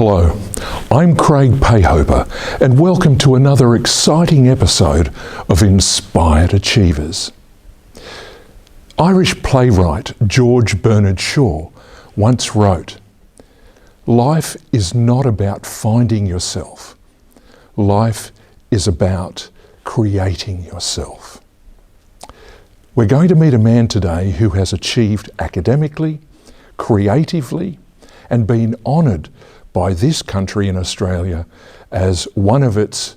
Hello, I'm Craig Payhoper and welcome to another exciting episode of Inspired Achievers. Irish playwright George Bernard Shaw once wrote, "Life is not about finding yourself. Life is about creating yourself." We're going to meet a man today who has achieved academically, creatively, and been honoured by this country in Australia as one of its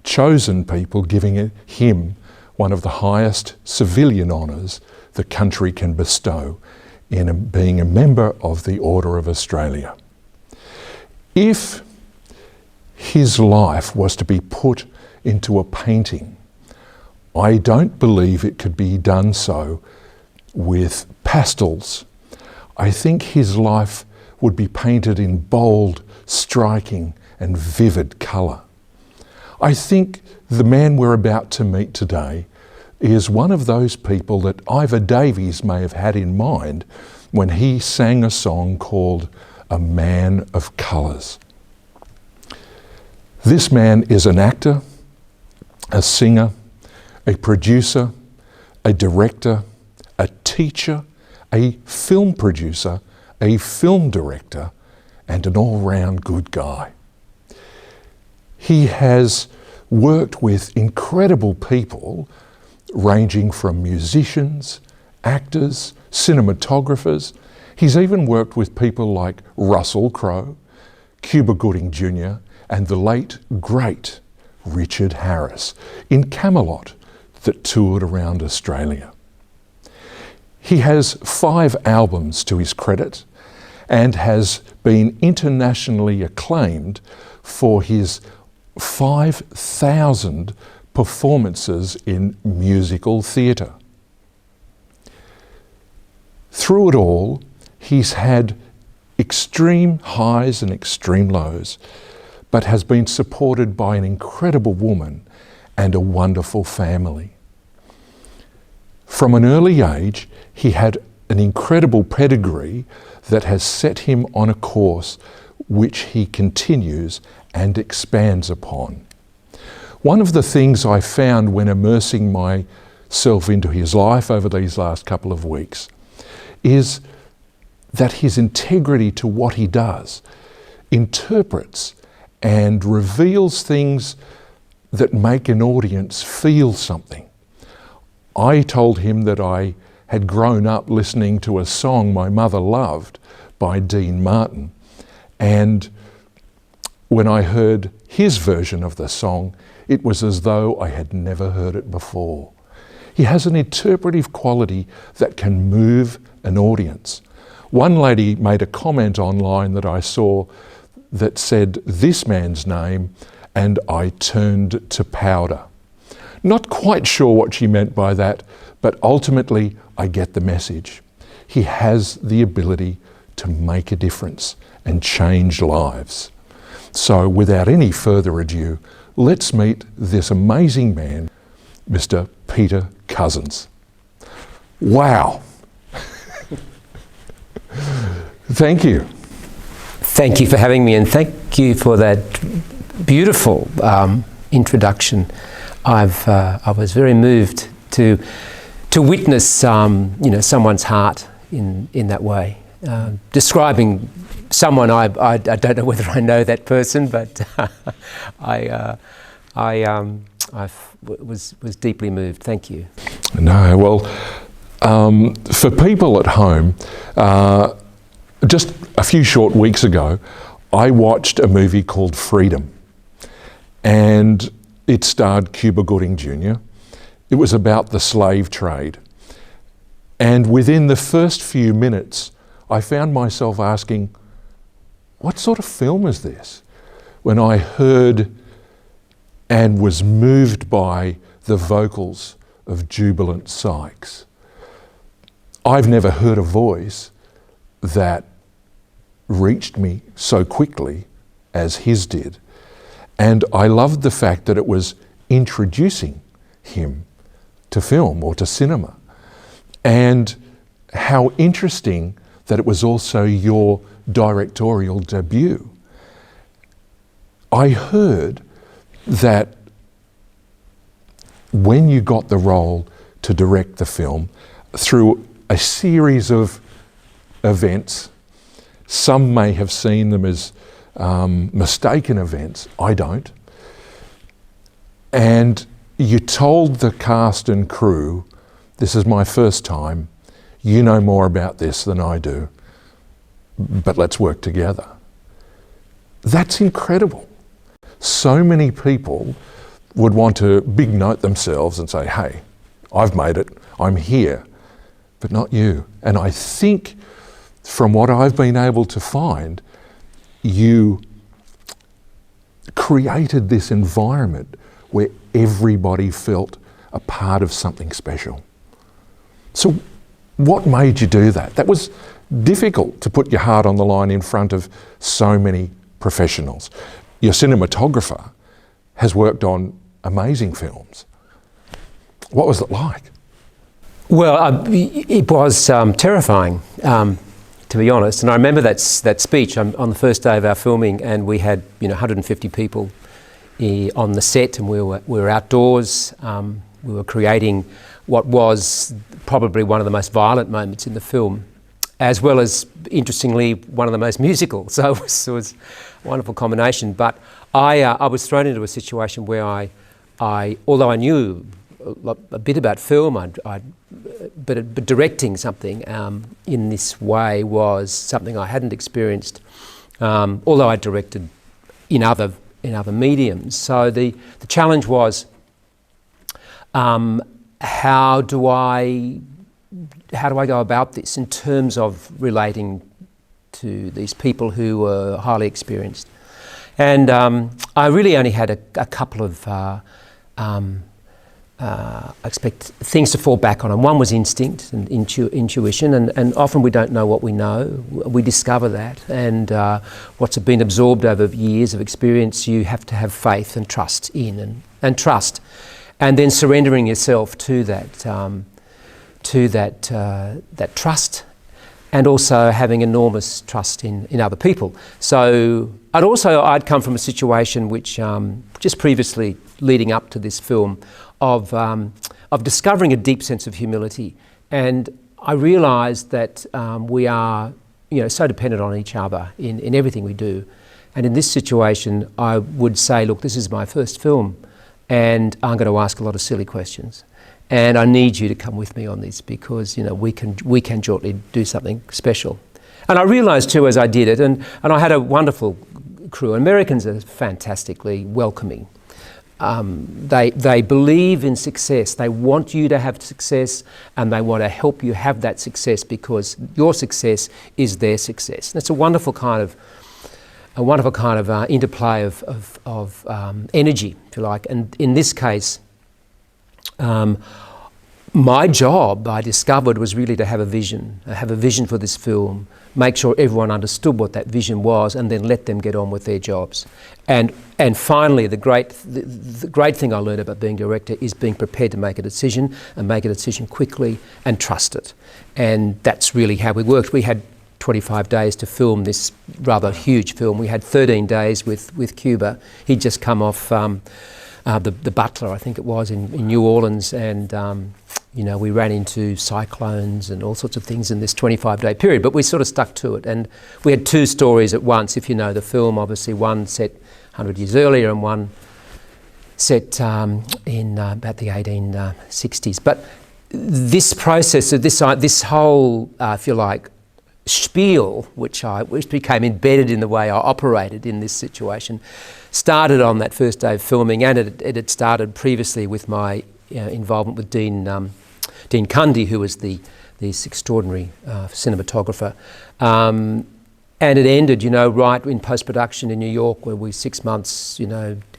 chosen people, giving him one of the highest civilian honours the country can bestow in being a member of the Order of Australia. If his life was to be put into a painting, I don't believe it could be done so with pastels. I think his life would be painted in bold, striking and vivid colour. I think the man we're about to meet today is one of those people that Ivor Davies may have had in mind when he sang a song called "A Man of Colours." This man is an actor, a singer, a producer, a director, a teacher, a film producer, a film director, and an all-round good guy. He has worked with incredible people ranging from musicians, actors, cinematographers. He's even worked with people like Russell Crowe, Cuba Gooding Jr. and the late, great Richard Harris in Camelot that toured around Australia. He has 5 albums to his credit and has been internationally acclaimed for his 5,000 performances in musical theatre. Through it all, he's had extreme highs and extreme lows, but has been supported by an incredible woman and a wonderful family. From an early age, he had an incredible pedigree that has set him on a course which he continues and expands upon. One of the things I found when immersing myself into his life over these last couple of weeks is that his integrity to what he does interprets and reveals things that make an audience feel something. I told him that I had grown up listening to a song my mother loved by Dean Martin, and when I heard his version of the song, it was as though I had never heard it before. He has an interpretive quality that can move an audience. One lady made a comment online that I saw that said this man's name, and I turned to powder. Not quite sure what she meant by that, but ultimately I get the message. He has the ability to make a difference and change lives. So without any further ado, let's meet this amazing man, Mr. Peter Cousens. Wow. Thank you. Thank you for having me, and thank you for that beautiful introduction. I was very moved to witness someone's heart in that way. Describing someone, I don't know whether I know that person, but I was deeply moved. Thank you. No, well, for people at home, just a few short weeks ago, I watched a movie called Freedom, and it starred Cuba Gooding Jr. It was about the slave trade. And within the first few minutes, I found myself asking, what sort of film is this? When I heard and was moved by the vocals of Jubilant Sykes. I've never heard a voice that reached me so quickly as his did. And I loved the fact that it was introducing him to film or to cinema. And how interesting that it was also your directorial debut. I heard that when you got the role to direct the film, through a series of events, some may have seen them as mistaken events, I don't, and you told the cast and crew, this is my first time, you know more about this than I do, but let's work together. That's incredible. So many people would want to big note themselves and say, hey, I've made it, I'm here, but not you. And I think from what I've been able to find, you created this environment where everybody felt a part of something special. So what made you do that? That was difficult, to put your heart on the line in front of so many professionals. Your cinematographer has worked on amazing films. What was it like? Well, it was terrifying, to be honest. And I remember that speech on the first day of our filming, and we had 150 people on the set, and we were outdoors. We were creating what was probably one of the most violent moments in the film, as well as, interestingly, one of the most musical. So it was a wonderful combination. But I was thrown into a situation where I although I knew a bit about film, but directing something in this way was something I hadn't experienced, although I directed in other mediums. So the challenge was, how do I go about this in terms of relating to these people who were highly experienced? And I really only had a couple of I expect things to fall back on, and one was instinct and intuition, and often we don't know what we know. We discover that, and what's been absorbed over years of experience, you have to have faith and trust in, and trust, and then surrendering yourself to that trust, and also having enormous trust in other people. So, I'd come from a situation which just previously leading up to this film, of discovering a deep sense of humility, and I realised that we are, so dependent on each other in everything we do. And in this situation, I would say, look, this is my first film, and I'm going to ask a lot of silly questions, and I need you to come with me on this, because we can jointly do something special. And I realised too, as I did it, and I had a wonderful crew. Americans are fantastically welcoming. They believe in success. They want you to have success, and they want to help you have that success, because your success is their success. And it's a wonderful kind of interplay of energy, if you like. And in this case, my job, I discovered, was really to have a vision for this film, make sure everyone understood what that vision was, and then let them get on with their jobs. And finally, the great thing I learned about being director is being prepared to make a decision, and make a decision quickly, and trust it. And that's really how we worked. We had 25 days to film this rather huge film. We had 13 days with Cuba. He'd just come off the Butler, I think it was, in New Orleans, and we ran into cyclones and all sorts of things in this 25-day period, but we sort of stuck to it. And we had two stories at once, if you know the film, obviously one set 100 years earlier and one set in about the 1860s. But this process of this whole, if you like, spiel, which became embedded in the way I operated in this situation, started on that first day of filming, and it had started previously with my involvement with Dean Cundy, who was this extraordinary cinematographer, and it ended, right in post-production in New York, where we 6 months,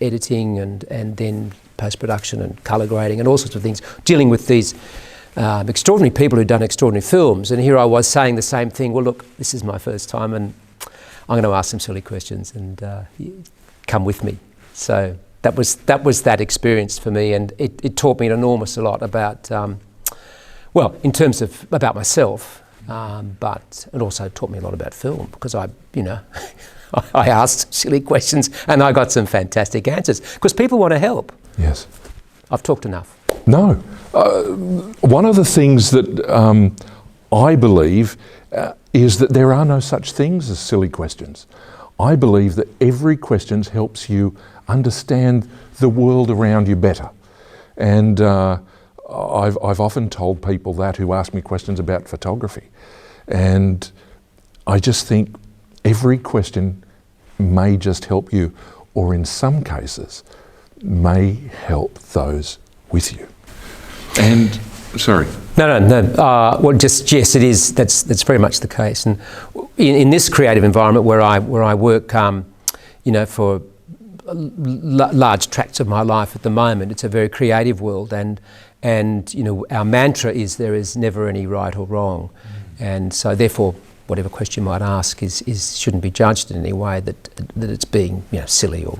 editing and then post-production and colour grading and all sorts of things, dealing with these extraordinary people who'd done extraordinary films. And here I was saying the same thing. Well, look, this is my first time, and I'm going to ask some silly questions, and come with me. So that was that experience for me, and it taught me an enormous lot about, in terms of about myself, but it also taught me a lot about film, because I I asked silly questions and I got some fantastic answers because people want to help. Yes. I've talked enough. No. One of the things that I believe is that there are no such things as silly questions. I believe that every question helps you understand the world around you better. And I've often told people that who ask me questions about photography. And I just think every question may just help you, or in some cases, may help those with you. And, sorry. No. Well, just yes, it is. That's very much the case. And in this creative environment where I work, for large tracts of my life at the moment, it's a very creative world, and our mantra is there is never any right or wrong, and so therefore whatever question you might ask is shouldn't be judged in any way that it's being silly or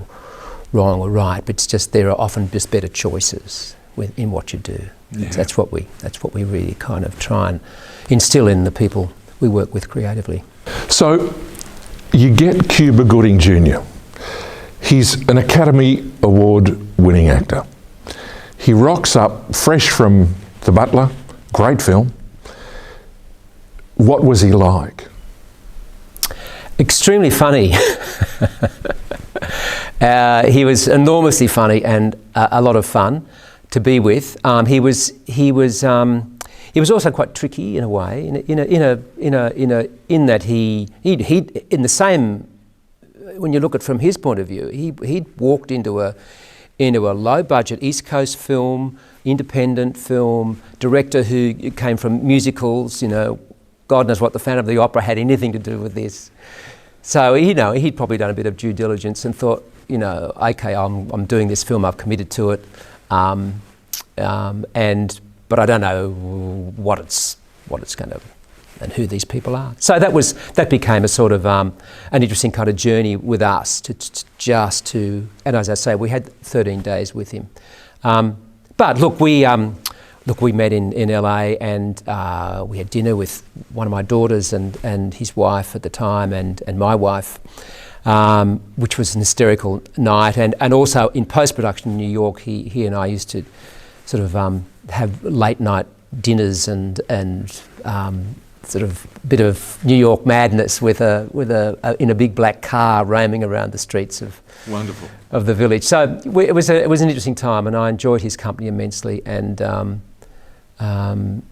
wrong or right, but it's just there are often just better choices in what you do. Yeah. That's what we really kind of try and instill in the people we work with creatively. So you get Cuba Gooding Jr. He's an Academy Award winning actor. He rocks up fresh from The Butler, great film. What was he like? Extremely funny. He was enormously funny and a lot of fun to be with. He was also quite tricky in a way. In that he in the same. When you look at it from his point of view, he'd walked into a low budget East Coast film, independent film director who came from musicals. God knows what the Phantom of the Opera had anything to do with this. So he'd probably done a bit of due diligence and thought, okay, I'm doing this film, I've committed to it, but I don't know what it's going to, and who these people are. So that became a sort of an interesting kind of journey with us to and as I say, we had 13 days with him. But look, we met in LA, and we had dinner with one of my daughters and his wife at the time, and my wife, which was an hysterical night. And also in post-production in New York, he and I used to sort of have late night dinners and sort of bit of New York madness with in a big black car roaming around the streets of wonderful of the village. So it was an interesting time, and I enjoyed his company immensely. And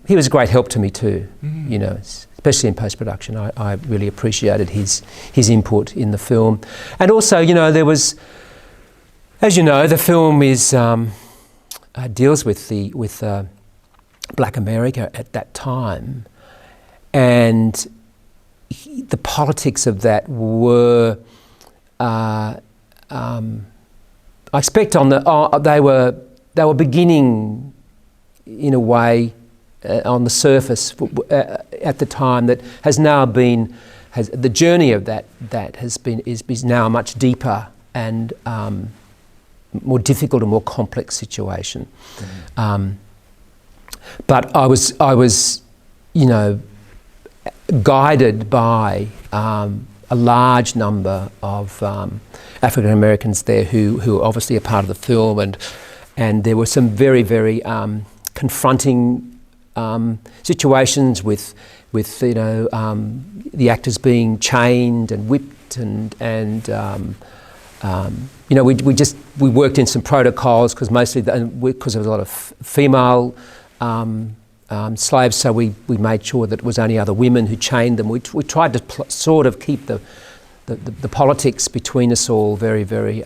he was a great help to me too. Especially in post-production. I really appreciated his input in the film. And also, there was, as you know, the film deals with Black America at that time, and the politics of that were, I expect they were beginning in a way on the surface at the time that has now been, the journey of that is now a much deeper and more difficult and more complex situation. But I was guided by a large number of African Americans there who are obviously a part of the film, and there were some very, very confronting situations with the actors being chained and whipped, and we worked in some protocols because there was a lot of female slaves, so we made sure that it was only other women who chained them. We tried to sort of keep the politics between us all very, very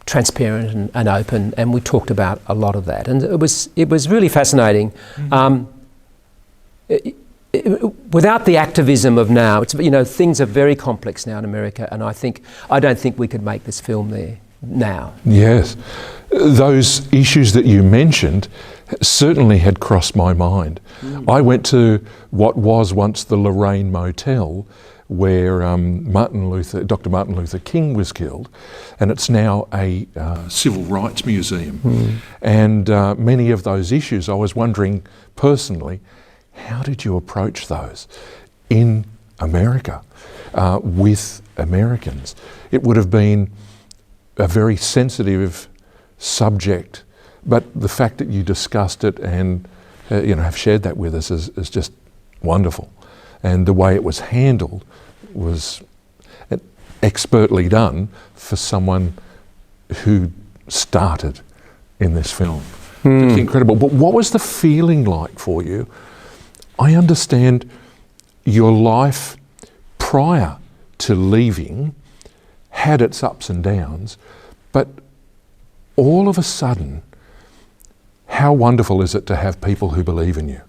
transparent and open, and we talked about a lot of that, and it was really fascinating. Without the activism of now, things are very complex now in America, and I don't think we could make this film there now. Yes, those issues that you mentioned certainly had crossed my mind. I went to what was once the Lorraine Motel, where Dr. Martin Luther King was killed, and it's now a civil rights museum. And many of those issues, I was wondering personally, how did you approach those in America with Americans. It would have been a very sensitive subject, but the fact that you discussed it and have shared that with us is just wonderful. And the way it was handled was expertly done for someone who started in this film. It's incredible. But what was the feeling like for you? I understand your life prior to leaving had its ups and downs, but all of a sudden, how wonderful is it to have people who believe in you?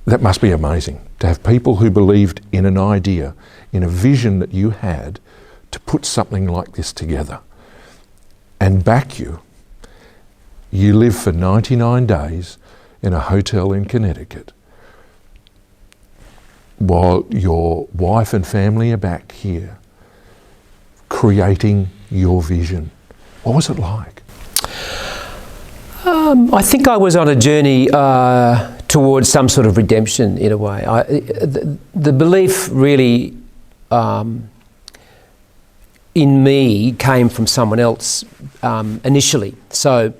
That must be amazing, to have people who believed in an idea, in a vision that you had, to put something like this together and back you. You live for 99 days in a hotel in Connecticut while your wife and family are back here creating your vision. What was it like? I think I was on a journey towards some sort of redemption in a way. The belief really in me came from someone else initially. So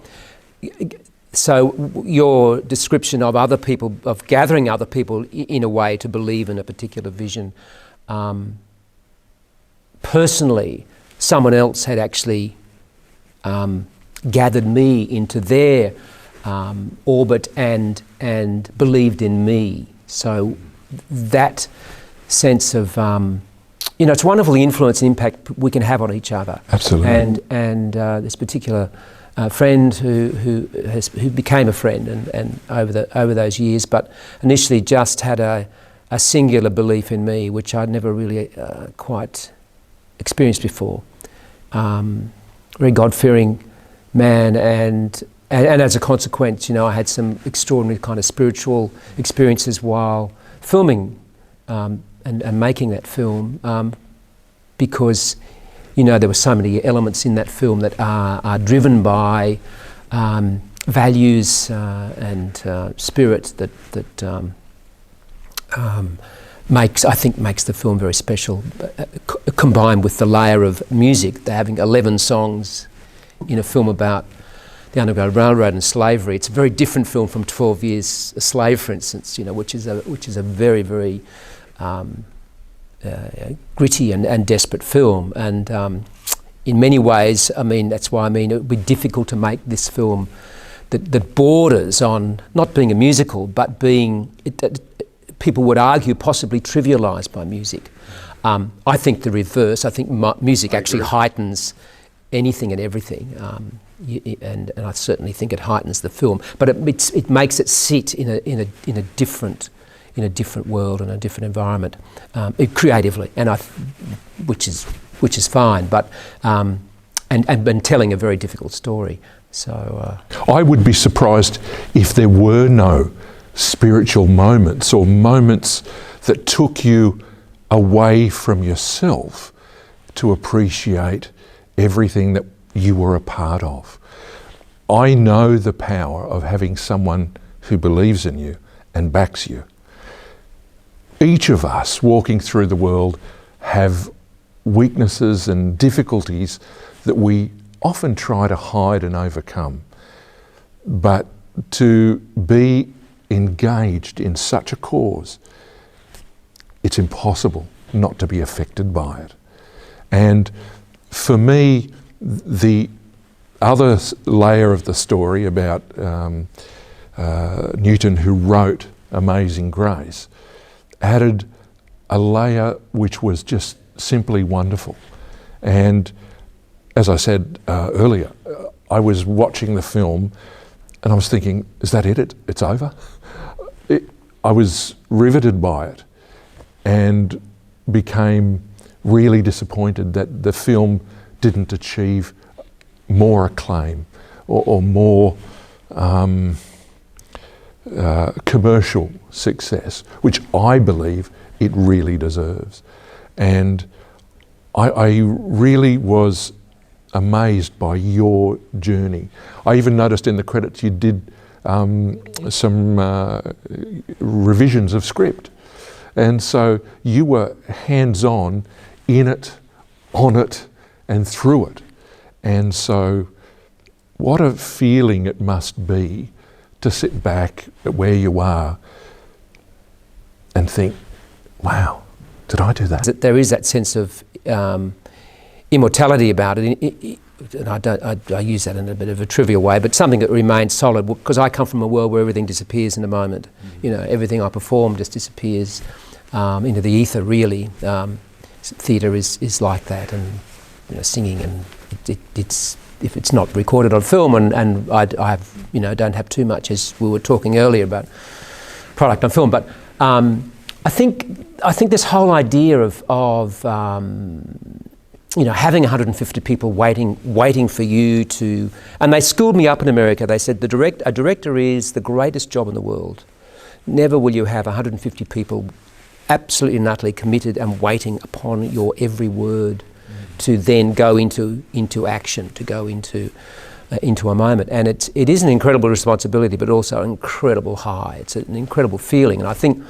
your description of other people, of gathering other people in a way to believe in a particular vision, personally, someone else had actually gathered me into their orbit and believed in me. So that sense of, it's wonderful the influence and impact we can have on each other. Absolutely. And this particular friend who became a friend and over those years, but initially just had a singular belief in me, which I'd never really quite experienced before. Very God-fearing man, and as a consequence, I had some extraordinary kind of spiritual experiences while filming and making that film, because there were so many elements in that film that are driven by values and spirit that makes the film very special, combined with the layer of music. They're having 11 songs in a film about the Underground Railroad and slavery. It's a very different film from 12 Years a Slave, for instance, which is a very, very gritty and desperate film. And in many ways, that's why it would be difficult to make this film that borders on not being a musical, but being, people would argue, possibly trivialised by music. I think the reverse. I think music actually heightens anything and everything, and I certainly think it heightens the film. But it makes it sit in a different world and a different environment, creatively, which is fine. But and telling a very difficult story. So I would be surprised if there were no spiritual moments or moments that took you away from yourself to appreciate everything that you were a part of. I know the power of having someone who believes in you and backs you. Each of us walking through the world have weaknesses and difficulties that we often try to hide and overcome. But to be engaged in such a cause, it's impossible not to be affected by it. And for me, the other layer of the story about Newton, who wrote Amazing Grace, added a layer which was just simply wonderful. And as I said earlier, I was watching the film and I was thinking, is that it? It's over? I was riveted by it and became really disappointed that the film didn't achieve more acclaim or more commercial success, which I believe it really deserves. And I really was amazed by your journey. I even noticed in the credits you did some revisions of script. And so you were hands-on in it, on it, and through it. And so what a feeling it must be to sit back at where you are and think, wow, did I do that? There is that sense of immortality about it. And I use that in a bit of a trivial way, but something that remains solid, because I come from a world where everything disappears in a moment. You know, everything I perform just disappears into the ether, really. Theatre is like that, and you know, singing, and it's if it's not recorded on film, and I have, you know, don't have too much, as we were talking earlier about product on film, but I think this whole idea of you know, having 150 people waiting for you to, and they schooled me up in America. They said a director is the greatest job in the world. Never will you have 150 people absolutely and utterly committed and waiting upon your every word to then go into action, to go into a moment. And it is an incredible responsibility, but also an incredible high. It's an incredible feeling, and I think,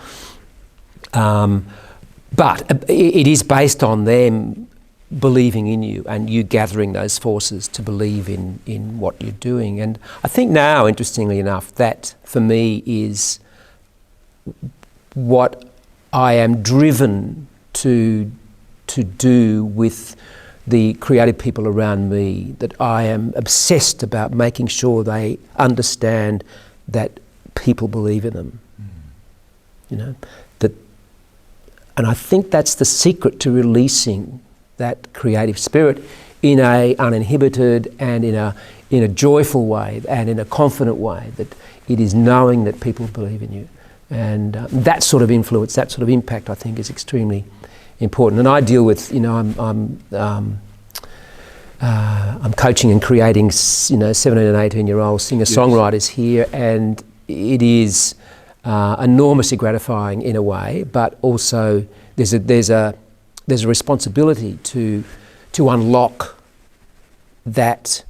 but it is based on them believing in you and you gathering those forces to believe in what you're doing. And I think now, interestingly enough, that for me is what I am driven to do with the creative people around me, that I am obsessed about making sure they understand that people believe in them. You know, and I think that's the secret to releasing that creative spirit in a uninhibited and in a joyful way and in a confident way, that it is knowing that people believe in you. And that sort of influence, that sort of impact, I think, is extremely important. And I deal with, you know, I'm coaching and creating, you know, 17 and 18-year-old singer-songwriters here, and it is enormously gratifying in a way, but also there's a responsibility to unlock that.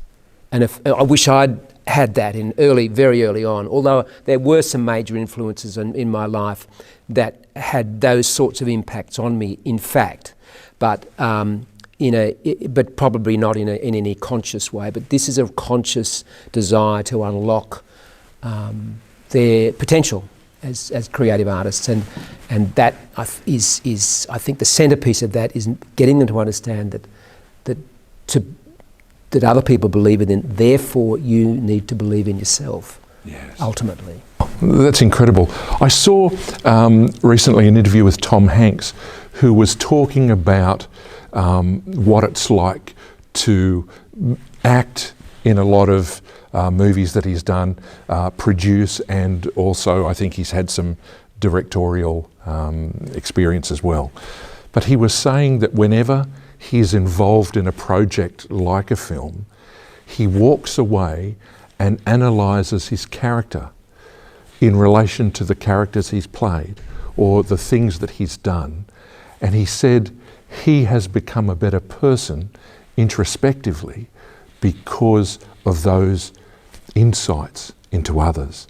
And I wish I'd had that very early on, although there were some major influences in my life that had those sorts of impacts on me, in fact, but but probably not in any conscious way. But this is a conscious desire to unlock their potential as creative artists, and that is I think the centerpiece of that is getting them to understand that other people believe in it, therefore you need to believe in yourself. Yes. Ultimately. That's incredible. I saw recently an interview with Tom Hanks, who was talking about what it's like to act in a lot of movies that he's done, produce, and also I think he's had some directorial experience as well. But he was saying that whenever he's involved in a project like a film, he walks away and analyses his character in relation to the characters he's played or the things that he's done. And he said he has become a better person introspectively because of those insights into others.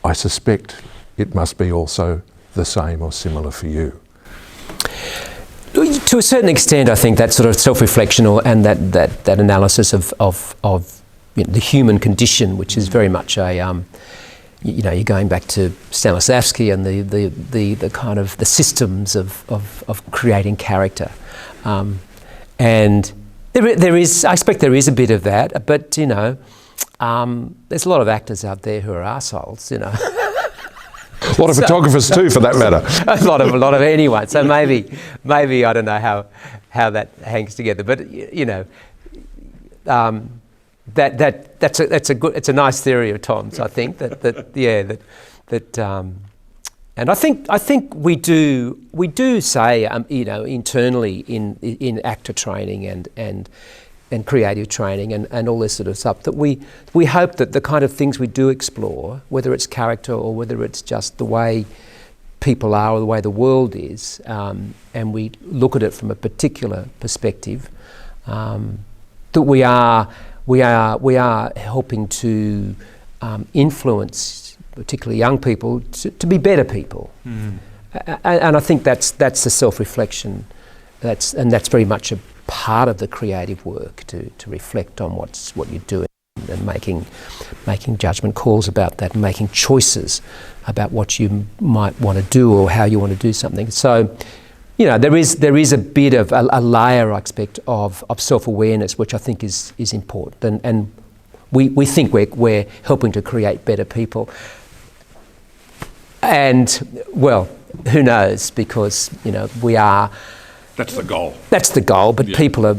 I suspect it must be also the same or similar for you. To a certain extent, I think that sort of self-reflection and that analysis of you know, the human condition, which is very much a you know, you're going back to Stanislavski and the kind of the systems of creating character, and there is, I expect there is a bit of that, but you know, there's a lot of actors out there who are arseholes, you know. A lot of photographers too, for that matter. a lot of anyone. So maybe I don't know how that hangs together, but you know, that's a nice theory of Tom's. I think and I think we do say you know, internally in actor training and creative training and all this sort of stuff, that we hope that the kind of things we do explore, whether it's character or whether it's just the way people are or the way the world is, and we look at it from a particular perspective, that we are helping to influence particularly young people to be better people. And I think that's the self-reflection. That's very much a part of the creative work, to reflect on what you're doing and making judgment calls about that, and making choices about what you might want to do or how you want to do something. So, there is a bit of a layer, I expect, of self-awareness, which I think is important, and we think we're helping to create better people. And well, who knows? Because we are. That's the goal. That's the goal. But people are,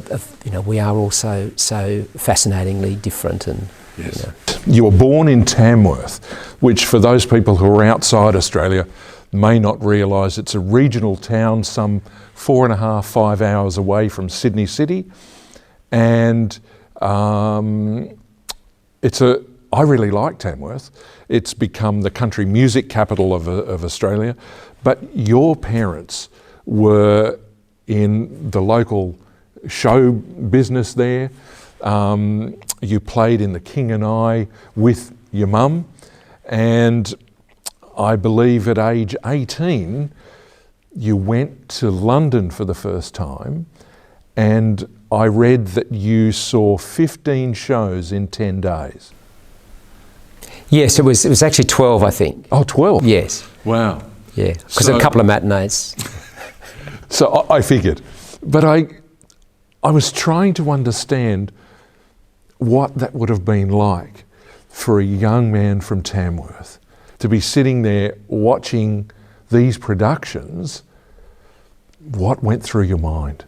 we are also so fascinatingly different. And yes. You were born in Tamworth, which for those people who are outside Australia may not realise, it's a regional town some 4.5, 5 hours away from Sydney City, and I really like Tamworth. It's become the country music capital of Australia. But your parents were in the local show business there. You played in The King and I with your mum, and I believe at age 18 you went to London for the first time, and I read that you saw 15 shows in 10 days. Yes, it was actually 12, I think. Oh, 12? Yes. Wow. Yeah, because a couple of matinees. So I figured. But I was trying to understand what that would have been like for a young man from Tamworth to be sitting there watching these productions. What went through your mind?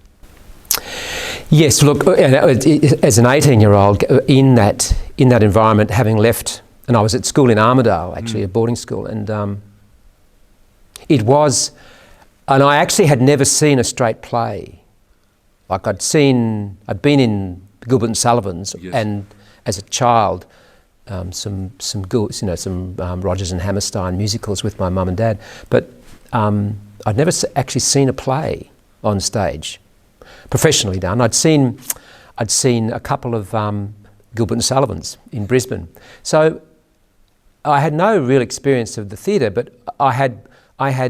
Yes, look, as an 18-year-old in that environment, having left, and I was at school in Armidale, actually, a boarding school, and it was, and I actually had never seen a straight play. Like I'd been in Gilbert and Sullivan's, yes, and as a child, some Rodgers and Hammerstein musicals with my mum and dad, but I'd never actually seen a play on stage, professionally done. I'd seen a couple of Gilbert and Sullivan's in Brisbane, so I had no real experience of the theatre, but I had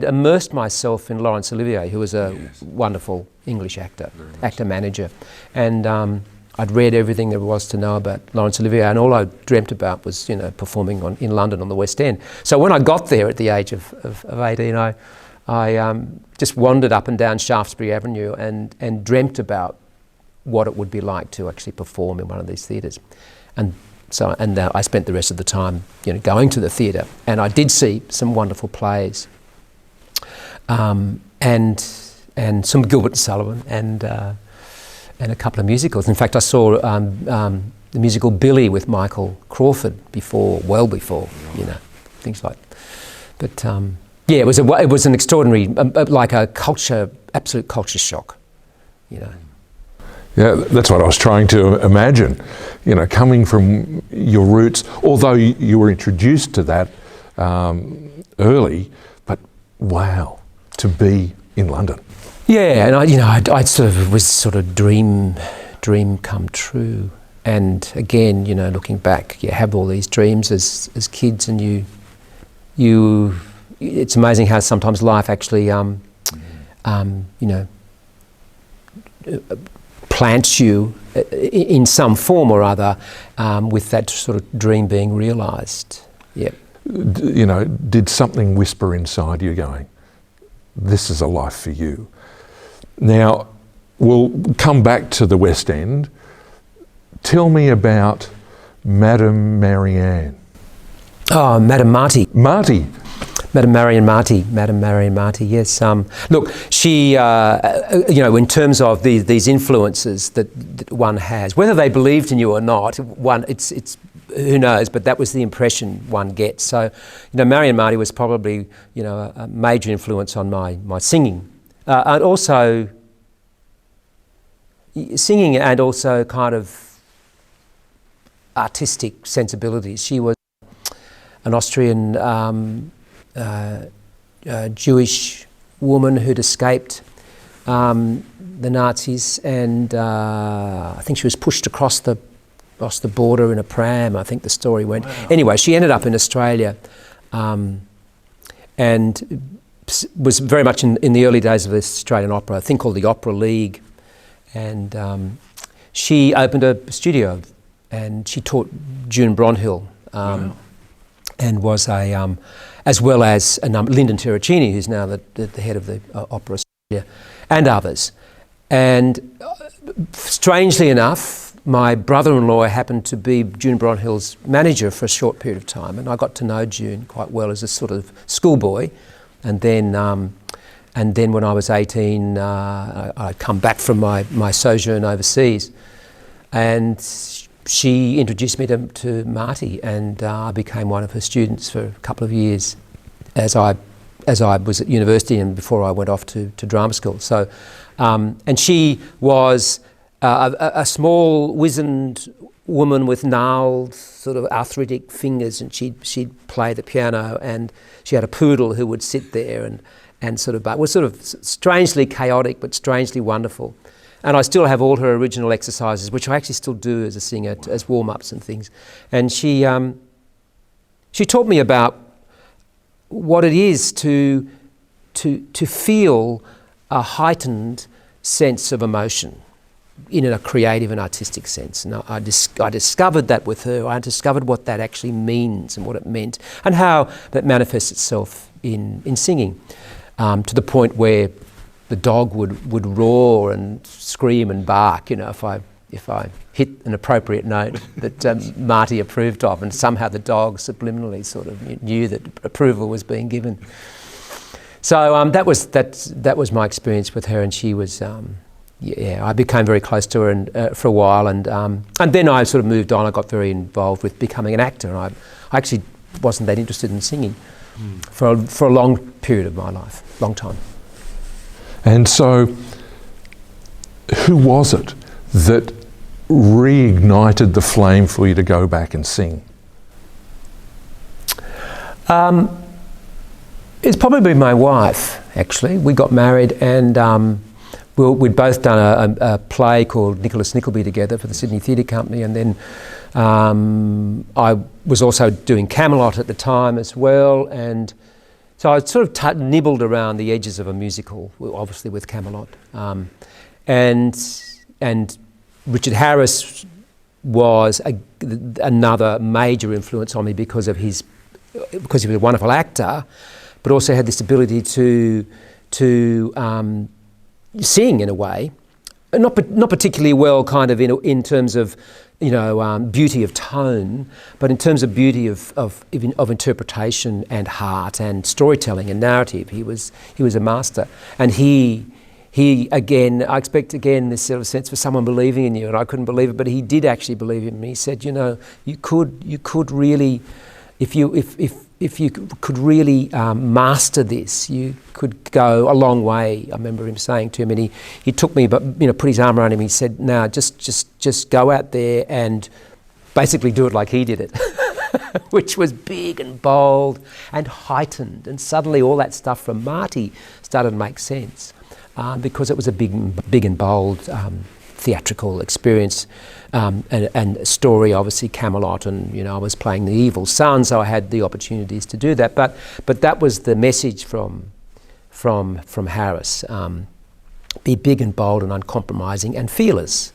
immersed myself in Laurence Olivier, who was a yes, wonderful English actor-manager, and I'd read everything there was to know about Laurence Olivier, and all I dreamt about was, performing in London on the West End. So when I got there at the age of 18, I just wandered up and down Shaftesbury Avenue and dreamt about what it would be like to actually perform in one of these theatres. And I spent the rest of the time, going to the theatre, and I did see some wonderful plays, and some Gilbert and Sullivan, and a couple of musicals. In fact, I saw the musical Billy with Michael Crawford well before, things like. But yeah, it was an extraordinary, like a absolute culture shock, Yeah, that's what I was trying to imagine, coming from your roots, although you were introduced to that early, but wow, to be in London. Yeah, and I sort of dream come true. And again, looking back, you have all these dreams as kids, and you it's amazing how sometimes life actually plants you in some form or other, with that sort of dream being realised. Yeah. Did something whisper inside you going, this is a life for you? Now, we'll come back to the West End. Tell me about Madame Marianne. Oh, Madame Marty. Marty. Madame Marian Marty, yes. Look, she, in terms of these influences that one has, whether they believed in you or not, it's who knows, but that was the impression one gets. So, Marian Marty was probably, a major influence on my singing. And also, singing and also kind of artistic sensibilities. She was an Austrian Jewish woman who'd escaped the Nazis, and I think she was pushed across the border in a pram, I think the story went. Wow. Anyway, she ended up in Australia, and was very much in the early days of the Australian Opera, a thing called the Opera League. And she opened a studio, and she taught June Bronhill, and was a, as well as Lyndon Terracini, who's now the head of the Opera Australia, and others. And strangely enough, my brother-in-law happened to be June Bronhill's manager for a short period of time, and I got to know June quite well as a sort of schoolboy. And then when I was 18, I'd come back from my sojourn overseas, and she introduced me to Marty, and I became one of her students for a couple of years as I was at university and before I went off to drama school. So, and she was a small, wizened woman with gnarled, sort of arthritic fingers, and she'd play the piano, and she had a poodle who would sit there and sort of, but was sort of strangely chaotic but strangely wonderful. And I still have all her original exercises, which I actually still do as a singer, as warm-ups and things. And she taught me about what it is to feel a heightened sense of emotion in a creative and artistic sense. And I discovered that with her. I discovered what that actually means and what it meant, and how that manifests itself in singing, to the point where the dog would roar and scream and bark, you know, if I hit an appropriate note that Marty approved of, and somehow the dog subliminally sort of knew that approval was being given. So that was my experience with her, and she was, I became very close to her and for a while, and then I sort of moved on. I got very involved with becoming an actor, and I actually wasn't that interested in singing for a long period of my life, long time. And so, who was it that reignited the flame for you to go back and sing? It's probably my wife, actually. We got married, and we'd both done a play called Nicholas Nickleby together for the Sydney Theatre Company, and then I was also doing Camelot at the time as well, and so I sort of nibbled around the edges of a musical, obviously with Camelot, and Richard Harris was another major influence on me because he was a wonderful actor, but also had this ability to sing in a way, not particularly well, kind of in terms of, you know, beauty of tone, but in terms of beauty of interpretation and heart and storytelling and narrative. He was a master, and he again, I expect again this sort of sense for someone believing in you, and I couldn't believe it, but he did actually believe in me. He said, you know, you could really, if you could really master this, you could go a long way. I remember him saying to him, and he took me, but you know, put his arm around him. He said, "Now, just go out there and basically do it like he did it," which was big and bold and heightened. And suddenly, all that stuff from Marty started to make sense because it was a big and bold theatrical experience. And story, obviously Camelot, and you know, I was playing the evil son, so I had the opportunities to do that. But that was the message from Harris: be big and bold and uncompromising and fearless.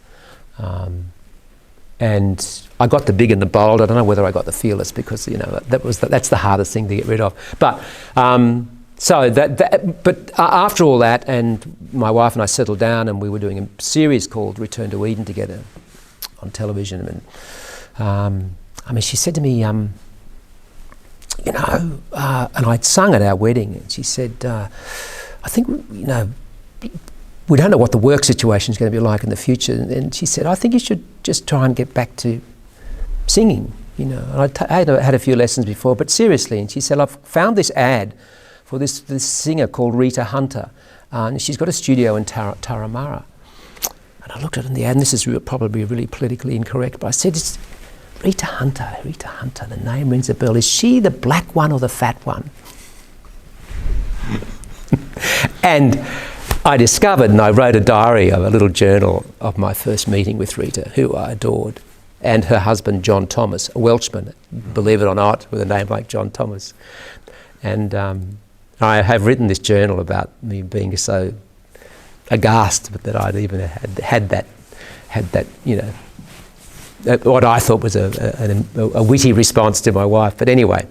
And I got the big and the bold. I don't know whether I got the fearless, because you know that's the hardest thing to get rid of. But but after all that, and my wife and I settled down, and we were doing a series called Return to Eden together on television, and I mean, she said to me, you know, and I'd sung at our wedding, and she said, I think, you know, we don't know what the work situation is going to be like in the future, and she said, I think you should just try and get back to singing, you know. And I had a few lessons before, but seriously, and she said, I've found this ad for this singer called Rita Hunter, and she's got a studio in Taramara. And I looked at it in the ad, and this is probably really politically incorrect, but I said, it's Rita Hunter, the name rings a bell. Is she the black one or the fat one? And I discovered, and I wrote a diary of a little journal of my first meeting with Rita, who I adored, and her husband, John Thomas, a Welshman, believe it or not, with a name like John Thomas. And I have written this journal about me being so aghast that I'd even had that, what I thought was a witty response to my wife. But anyway,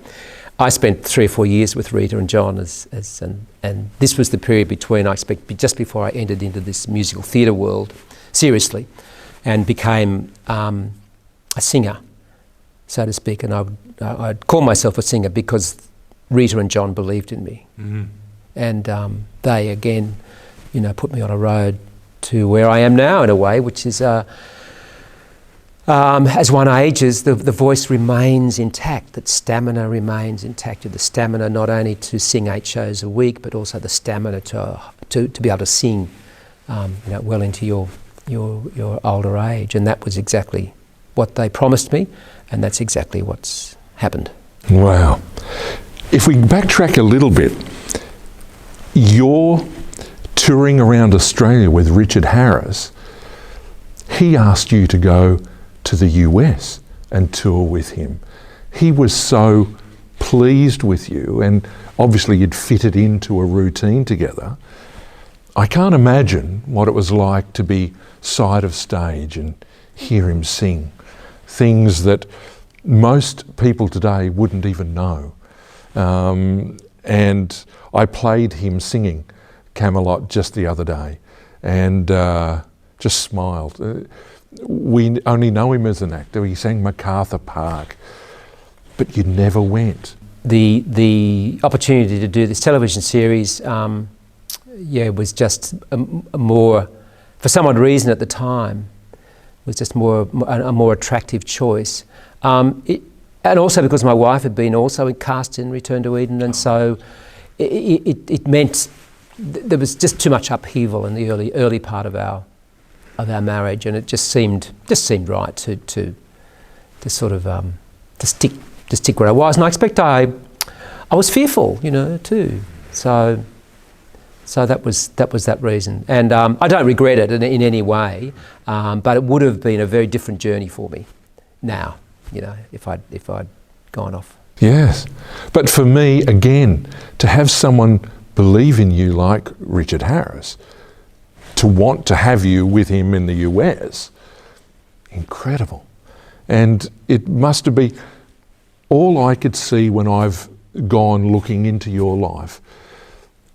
I spent 3 or 4 years with Rita and John, and this was the period between, I expect, just before I entered into this musical theatre world seriously, and became a singer, so to speak. And I'd call myself a singer because Rita and John believed in me, and they again, put me on a road to where I am now, in a way, which is. As one ages, the voice remains intact, that stamina remains intact. The stamina not only to sing 8 shows a week, but also the stamina to be able to sing well into your older age. And that was exactly what they promised me, and that's exactly what's happened. Wow. If we backtrack a little bit, you're touring around Australia with Richard Harris. He asked you to go to the US and tour with him. He was so pleased with you, and obviously you'd fitted into a routine together. I can't imagine what it was like to be side of stage and hear him sing things that most people today wouldn't even know. And I played him singing Camelot just the other day, and just smiled. We only know him as an actor. He sang MacArthur Park, but you never went. The opportunity to do this television series, was just a more, for some odd reason at the time, was just a more attractive choice. And also because my wife had been also cast in Return to Eden, and so it meant there was just too much upheaval in the early part of our marriage, and it just seemed right to sort of to stick where I was. And I expect I was fearful, too. So that was that reason, and I don't regret it in any way. But it would have been a very different journey for me now, if I'd gone off. Yes, but for me, again, to have someone believe in you like Richard Harris, to want to have you with him in the US, incredible. And it must have been, all I could see when I've gone looking into your life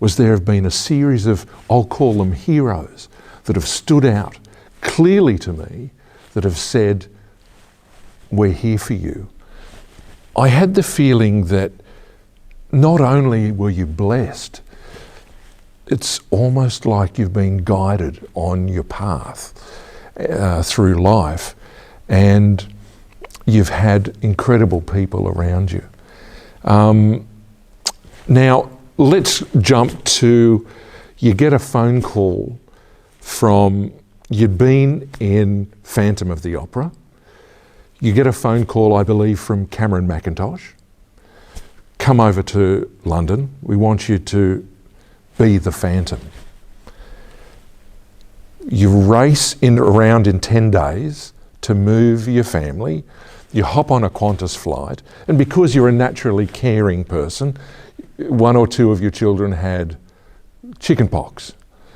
was there have been a series of, I'll call them heroes, that have stood out clearly to me, that have said, we're here for you. I had the feeling that not only were you blessed, it's almost like you've been guided on your path through life, and you've had incredible people around you. Now, let's jump to, you get a phone call from, you'd been in Phantom of the Opera. You get a phone call, I believe, from Cameron McIntosh. Come over to London. We want you to be the Phantom. You race around in 10 days to move your family. You hop on a Qantas flight, and because you're a naturally caring person, 1 or 2 of your children had chickenpox.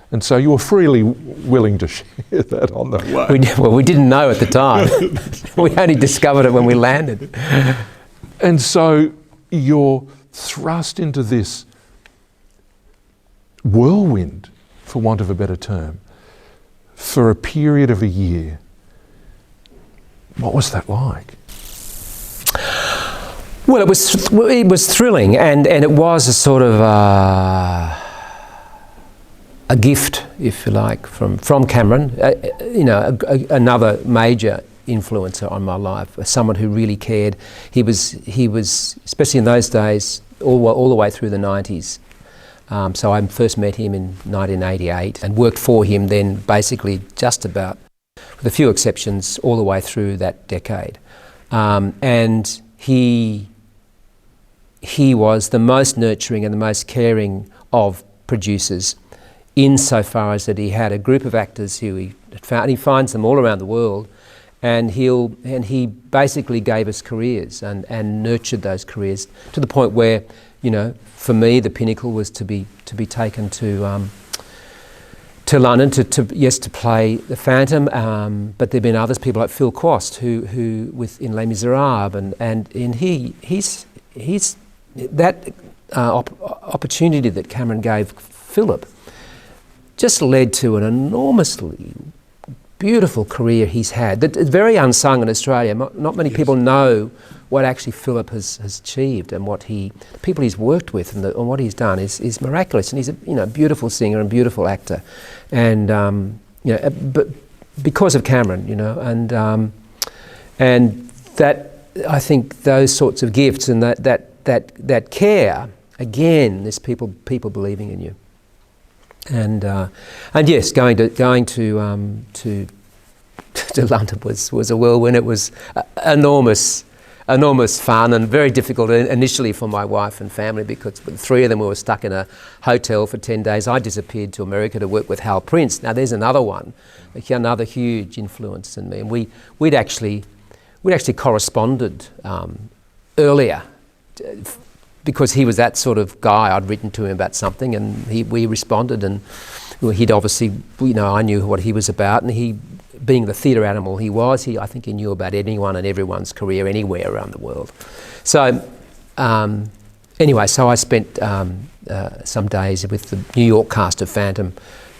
And so you were freely willing to share that on the way. We didn't know at the time. We only discovered it when we landed. And so you're thrust into this whirlwind, for want of a better term, for a period of a year. What was that like? Well, it was thrilling, and it was a sort of a gift, if you like, from Cameron. Another major influencer on my life, someone who really cared. He was, especially in those days, all the way through the 90s. So I first met him in 1988 and worked for him then, basically just about, with a few exceptions, all the way through that decade. And he was the most nurturing and the most caring of producers, insofar as that he had a group of actors who he found, he finds them all around the world, and he basically gave us careers and nurtured those careers to the point where you know, for me, the pinnacle was to be taken to London to play the Phantom. But there've been others, people like Phil Quast, who in Les Miserables, and he's that opportunity that Cameron gave Philip just led to an enormously beautiful career he's had. That is very unsung in Australia. Not many people know what actually Philip has achieved, and what people he's worked with, and what he's done is miraculous. And he's a beautiful singer and beautiful actor, and but because of Cameron, and that, I think those sorts of gifts and that care, again, there's people believing in you. And yes, going to London was a whirlwind. It was enormous fun, and very difficult initially for my wife and family, because the three of them were stuck in a hotel for 10 days. I disappeared to America to work with Hal Prince. Now there's another one, another huge influence in me, and we'd actually corresponded earlier, because he was that sort of guy. I'd written to him about something, and we responded, and he'd obviously, I knew what he was about, and he, being the theatre animal he was, I think he knew about anyone and everyone's career anywhere around the world. So anyway, so I spent some days with the New York cast of Phantom,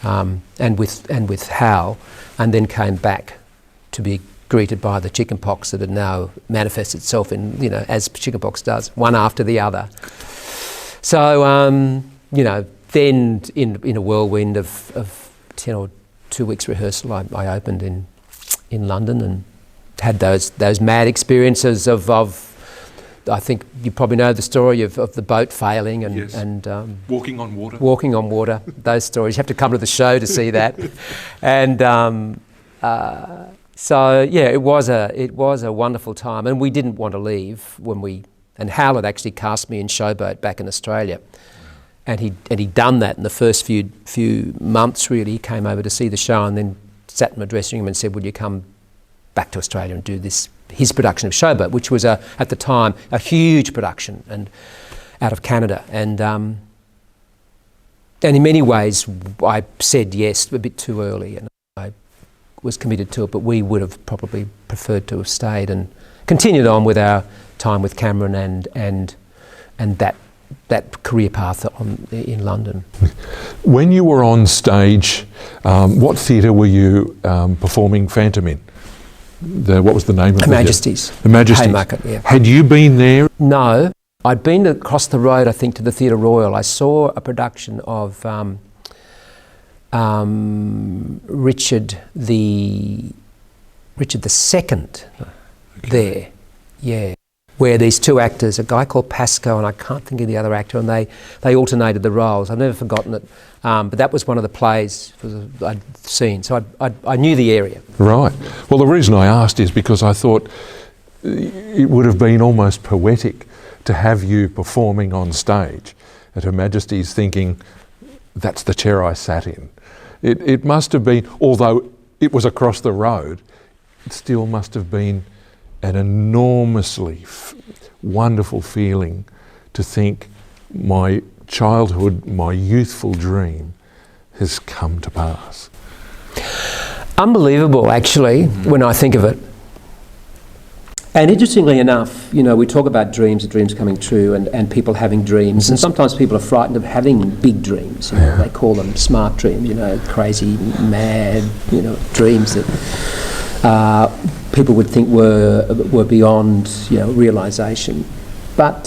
and with Hal, and then came back to be greeted by the chickenpox that had now manifested itself in, as chickenpox does, one after the other. So, then in a whirlwind of 10 or 2 weeks rehearsal, I opened in London, and had those mad experiences of I think you probably know the story of the boat failing and, yes. and walking on water. Walking on water. Those stories. You have to come to the show to see that. And so yeah, it was a wonderful time, and we didn't want to leave and Hal had actually cast me in Showboat back in Australia. And he'd done that in the first few months, really. He came over to see the show, and then sat in my dressing room and said, "Would you come back to Australia and do his production of Showboat," which was at the time a huge production, and out of Canada. And in many ways, I said yes a bit too early, and I was committed to it. But we would have probably preferred to have stayed and continued on with our time with Cameron and that career path in London. When you were on stage, what theatre were you performing Phantom in? What was the name of it? Her Majesty's. The Majesty's. Haymarket, yeah. Had you been there? No. I'd been across the road, I think, to the Theatre Royal. I saw a production of Richard II there, yeah, where these two actors, a guy called Pascoe and I can't think of the other actor, and they alternated the roles. I've never forgotten it, but that was one of the plays I'd seen, so I knew the area. Right. Well, the reason I asked is because I thought it would have been almost poetic to have you performing on stage at Her Majesty's, thinking, that's the chair I sat in. It must have been, although it was across the road, it still must have been an enormously wonderful feeling to think, my childhood, my youthful dream has come to pass. Unbelievable, actually, when I think of it. And interestingly enough, we talk about dreams coming true, and people having dreams, and sometimes people are frightened of having big dreams. They call them smart dreams, crazy, mad, dreams that people would think were beyond, realisation. But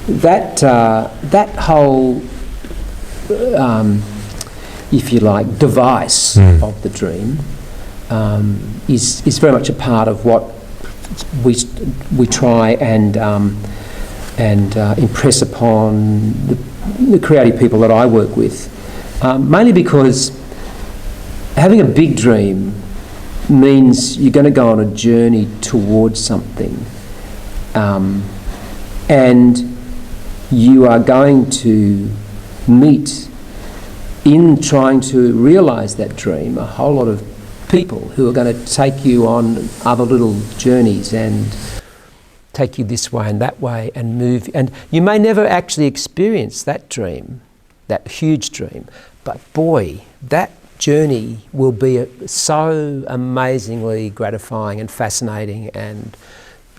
that whole, if you like, device of the dream is very much a part of what we try and impress upon the creative people that I work with, mainly because having a big dream means you're going to go on a journey towards something, and you are going to meet, in trying to realise that dream, a whole lot of people who are going to take you on other little journeys, and take you this way and that way and move. And you may never actually experience that dream, that huge dream, but boy, that journey will be so amazingly gratifying and fascinating and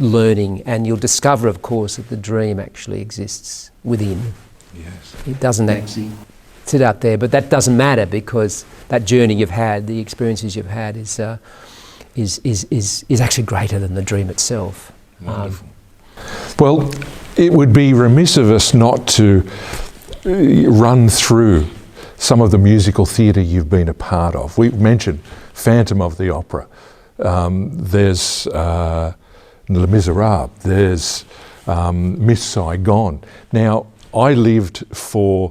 learning, and you'll discover, of course, that the dream actually exists within. Yes. It doesn't actually sit out there, but that doesn't matter, because that journey you've had, the experiences you've had, is actually greater than the dream itself. Wonderful. Well, it would be remiss of us not to run through some of the musical theatre you've been a part of. We mentioned Phantom of the Opera. There's Les Miserables. There's Miss Saigon. Now, I lived for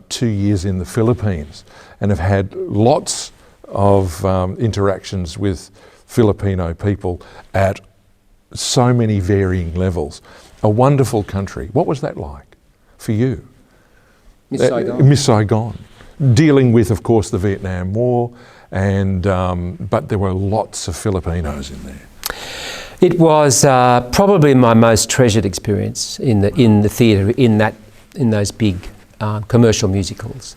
2 years in the Philippines and have had lots of interactions with Filipino people at so many varying levels. A wonderful country. What was that like for you? Miss Saigon. Miss Saigon. Dealing with, of course, the Vietnam War, and but there were lots of Filipinos in there. It was probably my most treasured experience in the theatre, in those big commercial musicals,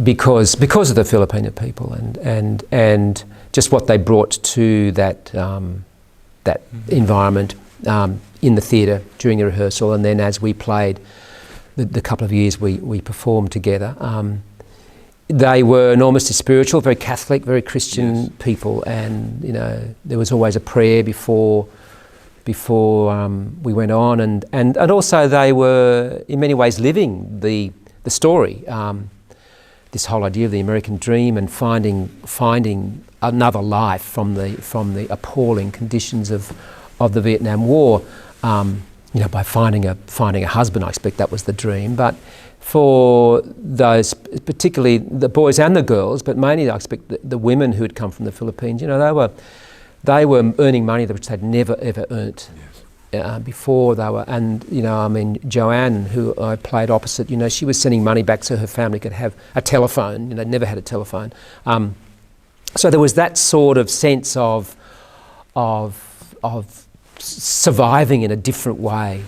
because of the Filipino people and just what they brought to that environment in the theatre during the rehearsal, and then as we played the couple of years we performed together. They were enormously spiritual, very Catholic, very Christian people, and there was always a prayer before we went on, and also they were in many ways living the story, this whole idea of the American dream and finding another life from the appalling conditions of the Vietnam War. By finding a husband, I expect that was the dream. But for those, particularly the boys and the girls, but mainly I expect the women who had come from the Philippines, they were earning money which they'd never ever earned before. They were, Joanne, who I played opposite, she was sending money back so her family could have a telephone. They'd never had a telephone. So there was that sort of sense of surviving in a different way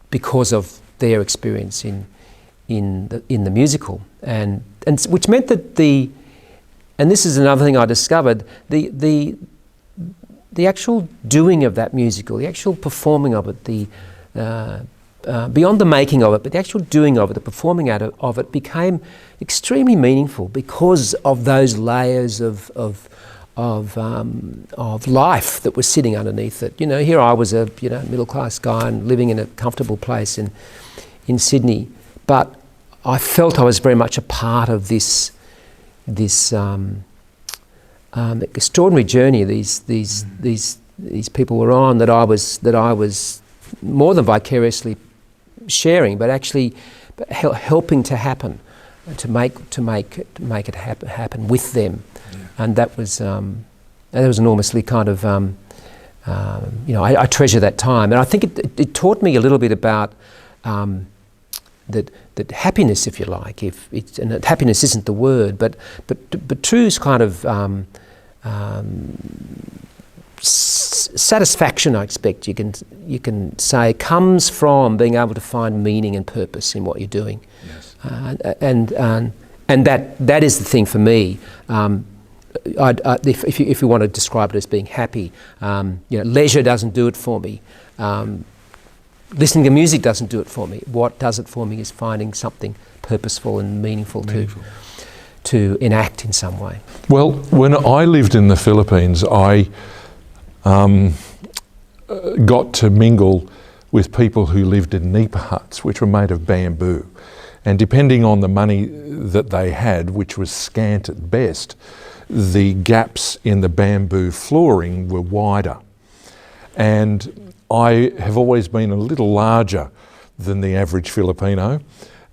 because of their experience in the musical, and which meant that and this is another thing I discovered, the actual doing of that musical, the actual performing of it, beyond the making of it, but the actual doing of it, the performing of it became extremely meaningful because of those layers of life that was sitting underneath it. Here I was a middle-class guy and living in a comfortable place in Sydney, but I felt I was very much a part of this extraordinary journey these people were on, that I was more than vicariously sharing, but actually helping to happen, to make it happen with them. And that was enormously kind of, I treasure that time. And I think it taught me a little bit about that happiness, if you like, and that happiness isn't the word, but true's kind of satisfaction, I expect you can say, comes from being able to find meaning and purpose in what you're doing. Yes. And that is the thing for me. If you want to describe it as being happy, leisure doesn't do it for me. Listening to music doesn't do it for me. What does it for me is finding something purposeful and meaningful. To enact in some way. Well, when I lived in the Philippines, I got to mingle with people who lived in nipa huts, which were made of bamboo. And depending on the money that they had, which was scant at best, the gaps in the bamboo flooring were wider. And I have always been a little larger than the average Filipino.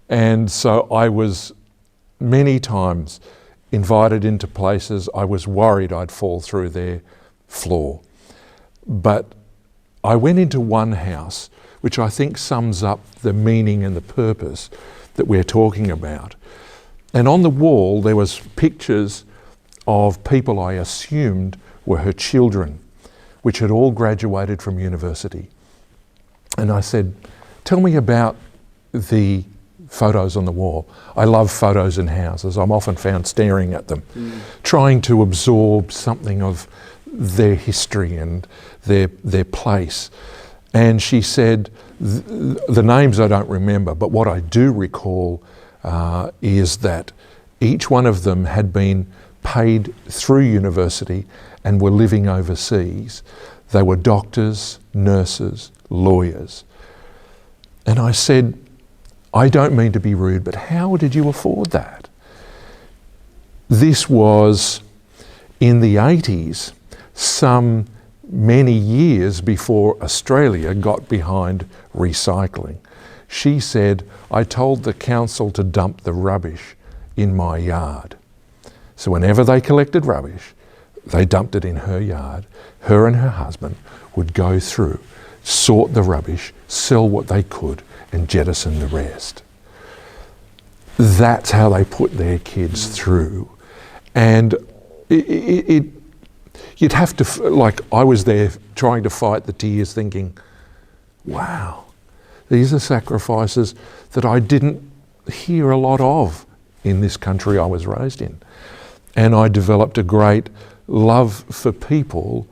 And so I was many times invited into places I was worried I'd fall through their floor. But I went into one house, which I think sums up the meaning and the purpose that we're talking about. And on the wall there was pictures of people I assumed were her children, which had all graduated from university. And I said, tell me about the photos on the wall. I love photos in houses. I'm often found staring at them, trying to absorb something of their history and their place. And she said, the names I don't remember, but what I do recall is that each one of them had been paid through university and were living overseas. They were doctors, nurses, lawyers. And I said, I don't mean to be rude, but how did you afford that? This was in the 80s, some many years before Australia got behind recycling. She said, I told the council to dump the rubbish in my yard. So whenever they collected rubbish, they dumped it in her yard. Her and her husband would go through, sort the rubbish, sell what they could, and jettison the rest. That's how they put their kids through. And you'd have to, like, I was there trying to fight the tears thinking, wow, these are sacrifices that I didn't hear a lot of in this country I was raised in. And I developed a great love for people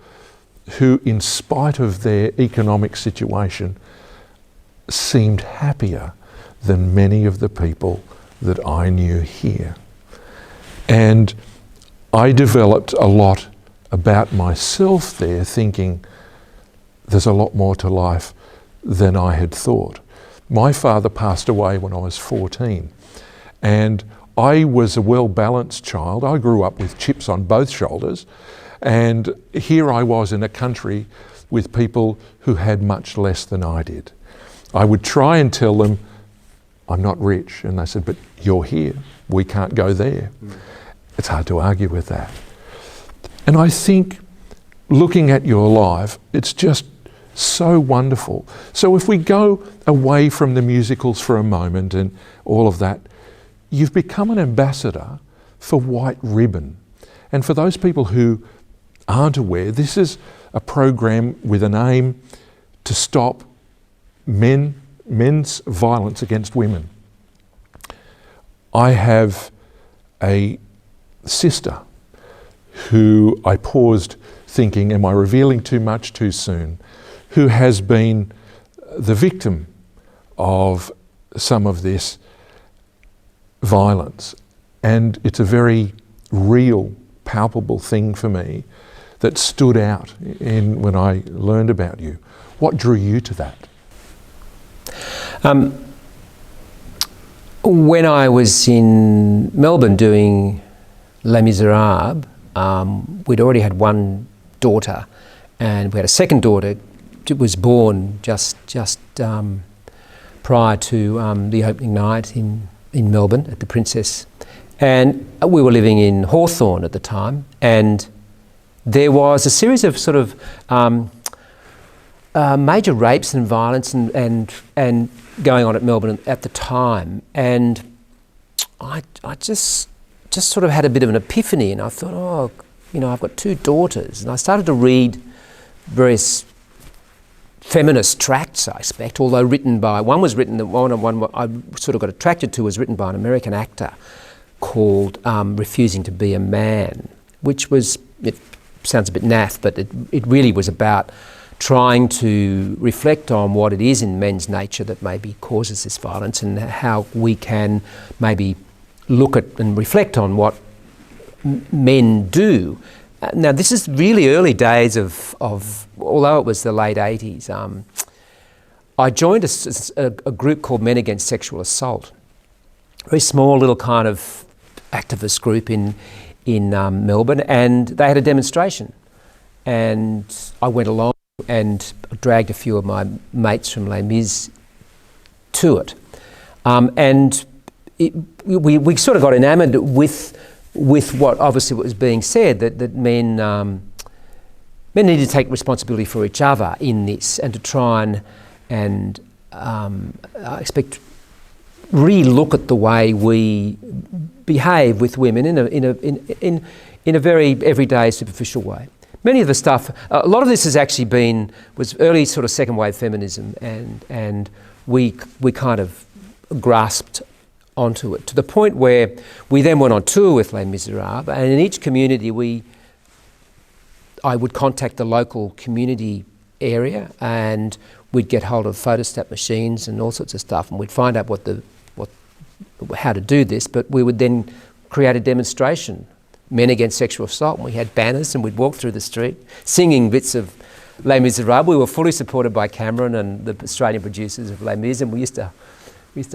who, in spite of their economic situation, seemed happier than many of the people that I knew here. And I developed a lot about myself there, thinking there's a lot more to life than I had thought. My father passed away when I was 14, and I was a well-balanced child. I grew up with chips on both shoulders, and here I was in a country with people who had much less than I did. I would try and tell them, I'm not rich, and they said, but you're here, we can't go there. It's hard to argue with that. And I think, looking at your life, it's just so wonderful. So if we go away from the musicals for a moment and all of that, you've become an ambassador for White Ribbon. And for those people who aren't aware, this is a program with an aim to stop men's violence against women. I have a sister who I paused thinking, am I revealing too much too soon, who has been the victim of some of this violence. And it's a very real, palpable thing for me that stood out when I learned about you. What drew you to that? When I was in Melbourne doing Les Miserables, we'd already had one daughter, and we had a second daughter. It was born just prior to the opening night in Melbourne at the Princess, and we were living in Hawthorn at the time, and there was a series of sort of major rapes and violence and going on at Melbourne at the time, and I just sort of had a bit of an epiphany, and I thought, oh, you know, I've got two daughters, and I started to read various feminist tracts, I expect, although written by, one I sort of got attracted to was written by an American actor called Refusing to Be a Man, which was, it sounds a bit naff, but it really was about trying to reflect on what it is in men's nature that maybe causes this violence, and how we can maybe look at and reflect on what men do. Now, this is really early days of although it was the late 80s, I joined a group called Men Against Sexual Assault, a very small little kind of activist group in Melbourne, and they had a demonstration, and I went along and dragged a few of my mates from Les Mis to it, and we sort of got enamoured with what obviously was being said, that men need to take responsibility for each other in this, and to try and I expect re-look at the way we behave with women in a very everyday, superficial way. many of the stuff, a lot of this has actually was early sort of second wave feminism, and we kind of grasped onto it to the point where we then went on tour with Les Miserables, and in each community I would contact the local community area, and we'd get hold of photostat machines and all sorts of stuff, and we'd find out how to do this, but we would then create a demonstration, Men Against Sexual Assault, and we had banners and we'd walk through the street singing bits of Les Miserables. We were fully supported by Cameron and the Australian producers of Les Mis, and we used to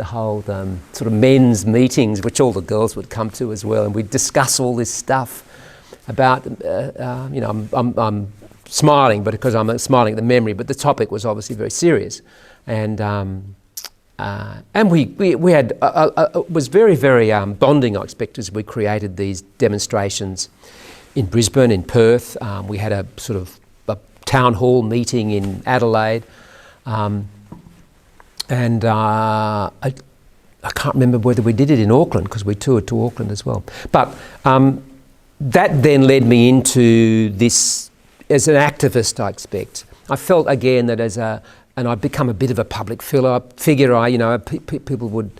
hold sort of men's meetings, which all the girls would come to as well, and we'd discuss all this stuff about, I'm smiling, but because I'm smiling at the memory, but the topic was obviously very serious, and we had it was very, very bonding, I expect, as we created these demonstrations in Brisbane, in Perth. We had a sort of a town hall meeting in Adelaide, and I can't remember whether we did it in Auckland, because we toured to Auckland as well. But that then led me into this as an activist, I expect. I felt again that and I'd become a bit of a public figure. People would,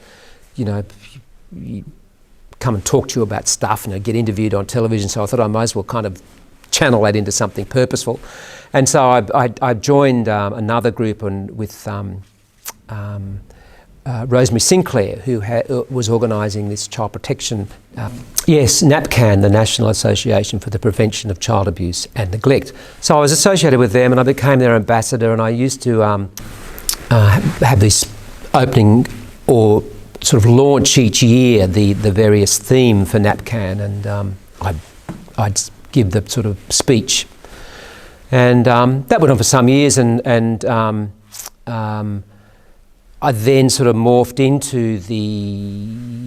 come and talk to you about stuff and get interviewed on television. So I thought I might as well kind of channel that into something purposeful. And so I joined another group with Rosemary Sinclair, who was organising this child protection. NAPCAN, the National Association for the Prevention of Child Abuse and Neglect. So I was associated with them, and I became their ambassador, and I used to have this opening or sort of launch each year the various theme for NAPCAN, and I'd give the sort of speech. And that went on for some years, and I then sort of morphed into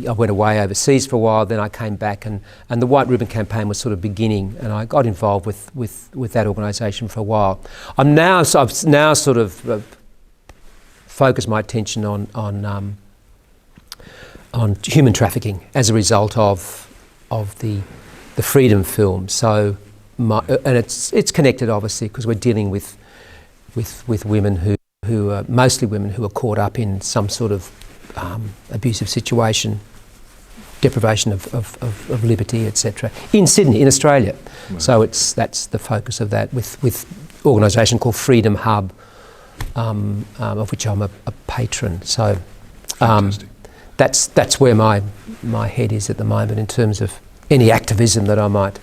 I went away overseas for a while, then I came back, and the White Ribbon Campaign was sort of beginning, and I got involved with that organisation for a while. I've now sort of focused my attention on human trafficking as a result of the Freedom film. So, and it's connected obviously, because we're dealing with women who are mostly women who are caught up in some sort of abusive situation, deprivation of liberty, etc. in Sydney, in Australia. Right. So that's the focus of that, with organisation called Freedom Hub, of which I'm a patron. So that's where my head is at the moment in terms of any activism that I might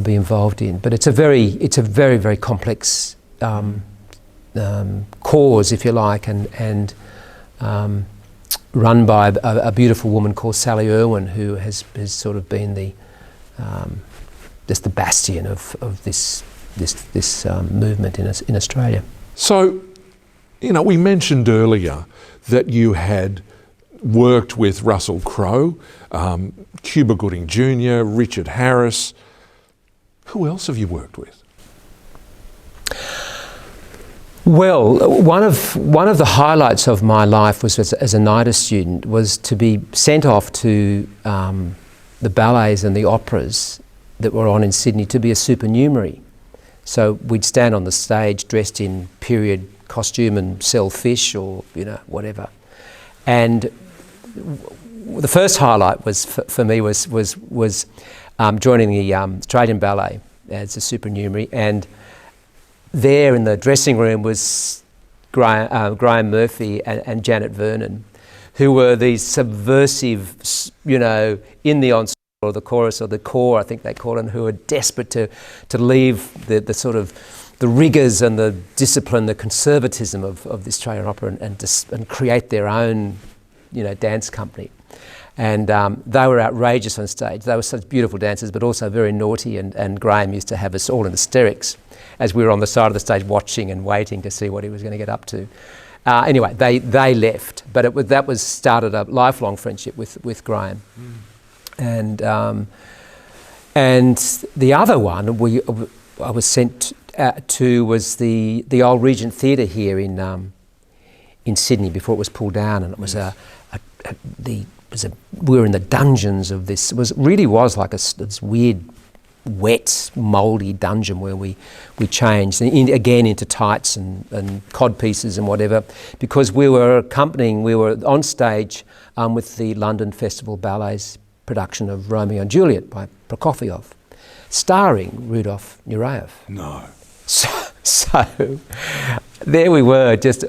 be involved in. But it's a very, very complex cause, if you like, and run by a beautiful woman called Sally Irwin, who has sort of been just the bastion of this movement in Australia. So, we mentioned earlier that you had worked with Russell Crowe, Cuba Gooding Jr., Richard Harris. Who else have you worked with? Well, one of the highlights of my life was as a NIDA student was to be sent off to the ballets and the operas that were on in Sydney to be a supernumerary. So we'd stand on the stage dressed in period costume and sell fish or whatever. And the first highlight was for me was joining the Australian Ballet as a supernumerary, and there in the dressing room was Graham Murphy and Janet Vernon, who were these subversive, in the ensemble or the chorus or the corps, I think they call them, who are desperate to leave the sort of the rigours and the discipline, the conservatism of the Australian opera and create their own, dance company. And they were outrageous on stage. They were such beautiful dancers, but also very naughty. And Graham used to have us all in hysterics as we were on the side of the stage watching and waiting to see what he was going to get up to. Anyway, they left, but that was started a lifelong friendship with Graham. And the other one I was sent to was the old Regent Theatre here in Sydney before it was pulled down, and it was we were in the dungeons of this. It was like this weird wet, mouldy dungeon where we changed again into tights and cod pieces and whatever, because we were on stage with the London Festival Ballet's production of Romeo and Juliet by Prokofiev, starring Rudolf Nureyev. No. So there we were, just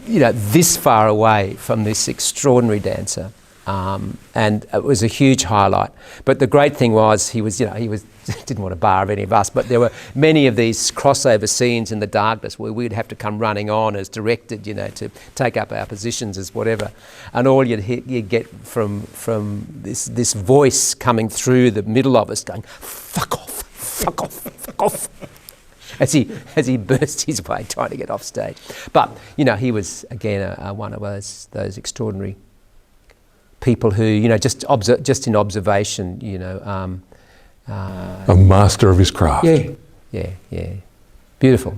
this far away from this extraordinary dancer. And it was a huge highlight. But the great thing was he didn't want to bar any of us, but there were many of these crossover scenes in the darkness where we'd have to come running on as directed, to take up our positions as whatever. And all you'd get from this voice coming through the middle of us going, "Fuck off, fuck off, fuck off," as he burst his way trying to get off stage. But he was again one of those extraordinary people who, just in observation, a master of his craft. Yeah. Beautiful.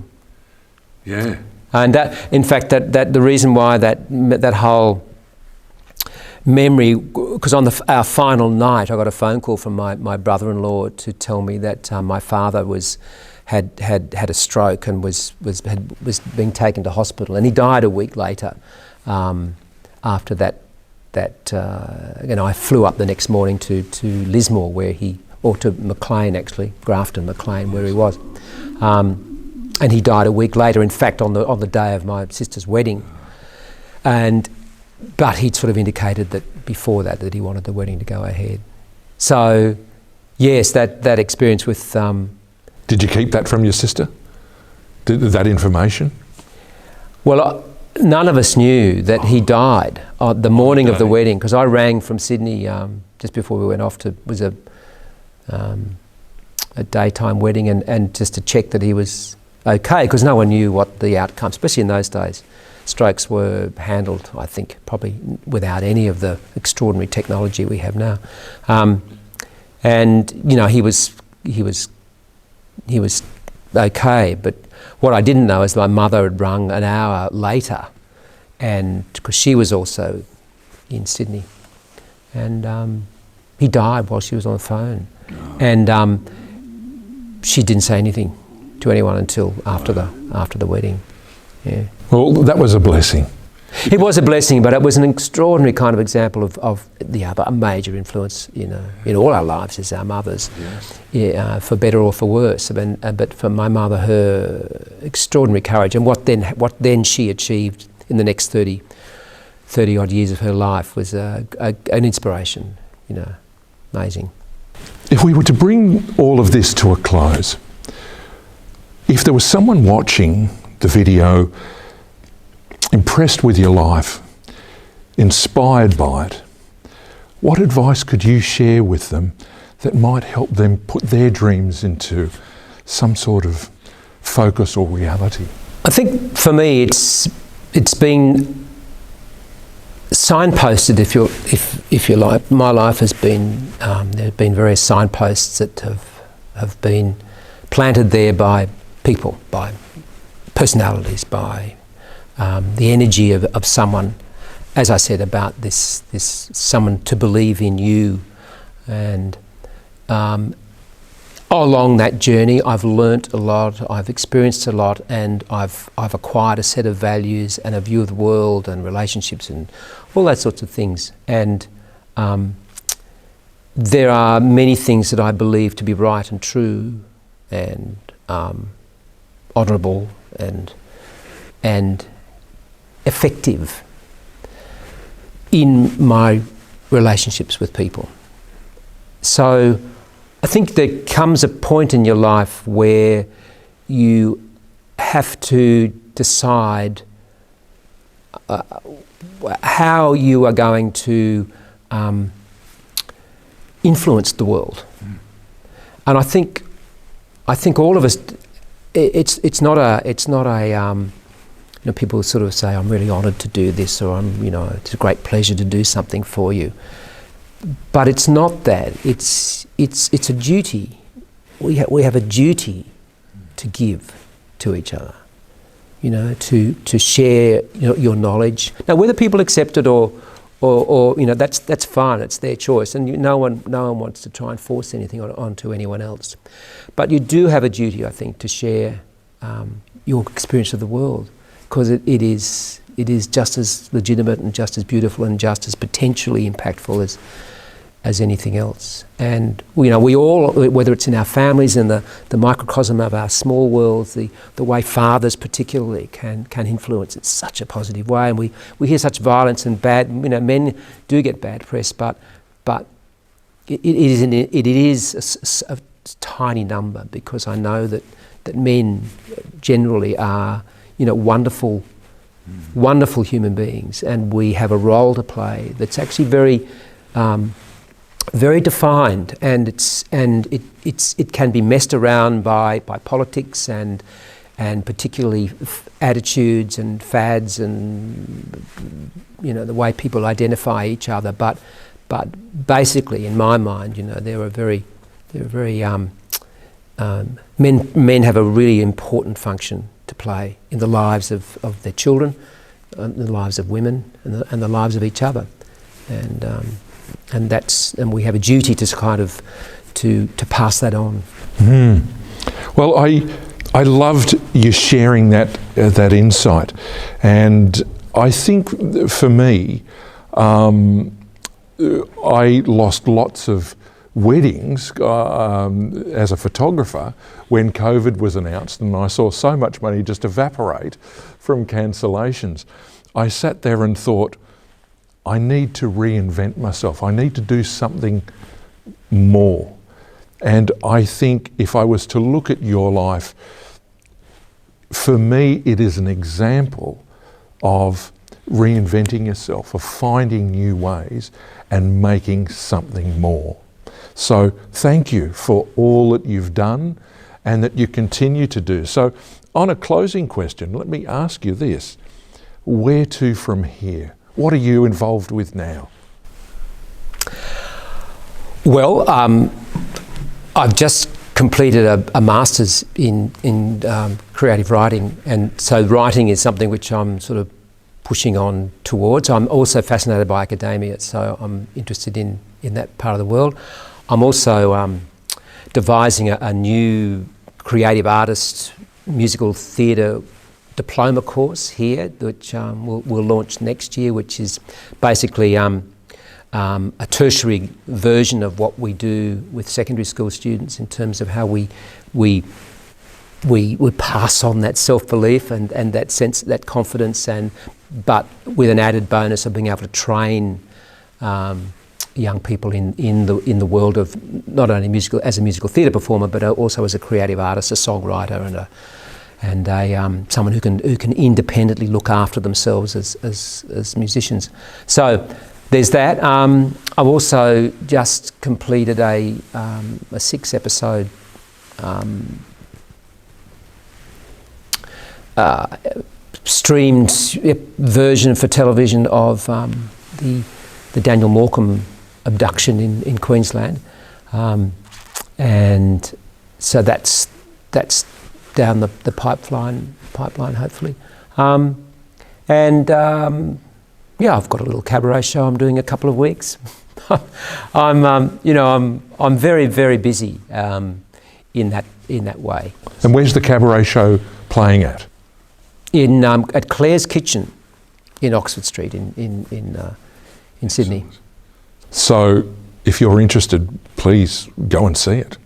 Yeah. And that, in fact, that the reason why that whole memory, because on our final night, I got a phone call from my brother-in-law to tell me that my father had a stroke and was being taken to hospital, and he died a week later. After that, I flew up the next morning to Lismore, or to Maclean actually, Grafton, Maclean, where he was, and he died a week later. In fact, on the day of my sister's wedding, but he'd sort of indicated that before that he wanted the wedding to go ahead. So, yes, that experience with. Did you keep that from your sister? That information? Well. None of us knew that he died on the morning of the wedding, because I rang from Sydney just before we went off it was a daytime wedding, and just to check that he was okay, because no one knew what the outcome, especially in those days. Strokes were handled, I think, probably without any of the extraordinary technology we have now. And he was okay, but what I didn't know is my mother had rung an hour later, and because she was also in Sydney, and he died while she was on the phone, and she didn't say anything to anyone until after the wedding. Yeah. Well, that was a blessing. It was a blessing, but it was an extraordinary kind of example of the other major influence, in all our lives is our mothers, for better or for worse. But for my mother, her extraordinary courage, and what then she achieved in the next 30 odd years of her life was an inspiration, amazing. If we were to bring all of this to a close, if there was someone watching the video impressed with your life, inspired by it, what advice could you share with them that might help them put their dreams into some sort of focus or reality? I think for me it's been signposted, if you like. My life has been there have been various signposts that have been planted there by people, by personalities, by the energy of someone, as I said, about this someone to believe in you. And along that journey I've learnt a lot, I've experienced a lot, and I've acquired a set of values and a view of the world and relationships and all that sorts of things. And there are many things that I believe to be right and true and honourable and effective in my relationships with people. So I think there comes a point in your life where you have to decide how you are going to influence the world. And I think all of us. It's not a people sort of say, I'm really honoured to do this, or it's a great pleasure to do something for you. But it's not that. It's a duty. We have a duty to give to each other. To share your knowledge. Now, whether people accept it or or that's fine. It's their choice, and no one wants to try and force anything onto anyone else. But you do have a duty, I think, to share your experience of the world, because it is just as legitimate and just as beautiful and just as potentially impactful as anything else. And we all, whether it's in our families, in the microcosm of our small worlds, the way fathers particularly can influence in such a positive way. And we hear such violence and bad, men do get bad press, but it is a tiny number, because I know that men generally are wonderful human beings, and we have a role to play that's actually very defined, and it can be messed around by politics and particularly attitudes and fads and the way people identify each other. But basically, in my mind, men have a really important function to play in the lives of their children, the lives of women, and the lives of each other, and we have a duty to kind of to pass that on. Well, I loved you sharing that insight, and I think for me, I lost lots of weddings as a photographer when COVID was announced, and I saw so much money just evaporate from cancellations. I sat there and thought, I need to reinvent myself. I need to do something more. And I think if I was to look at your life, for me, it is an example of reinventing yourself, of finding new ways and making something more. So thank you for all that you've done and that you continue to do. So on a closing question, let me ask you this. Where to from here? What are you involved with now? Well, I've just completed a master's in creative writing, and so writing is something which I'm sort of pushing on towards. I'm also fascinated by academia, so I'm interested in that part of the world. I'm also devising a new creative artist musical theatre diploma course here, which we'll launch next year, which is basically a tertiary version of what we do with secondary school students in terms of how we pass on that self-belief and that sense, that confidence, but with an added bonus of being able to train young people in the world of not only as a musical theatre performer, but also as a creative artist, a songwriter, and someone who can independently look after themselves as musicians. So there's that. I've also just completed a 6-episode streamed version for television of the Daniel Morecambe abduction in Queensland, and so that's down the pipeline hopefully, yeah, I've got a little cabaret show I'm doing a couple of weeks. I'm very, very busy in that way. And where's the cabaret show playing at? At Claire's Kitchen in Oxford Street in Sydney. So if you're interested, please go and see it.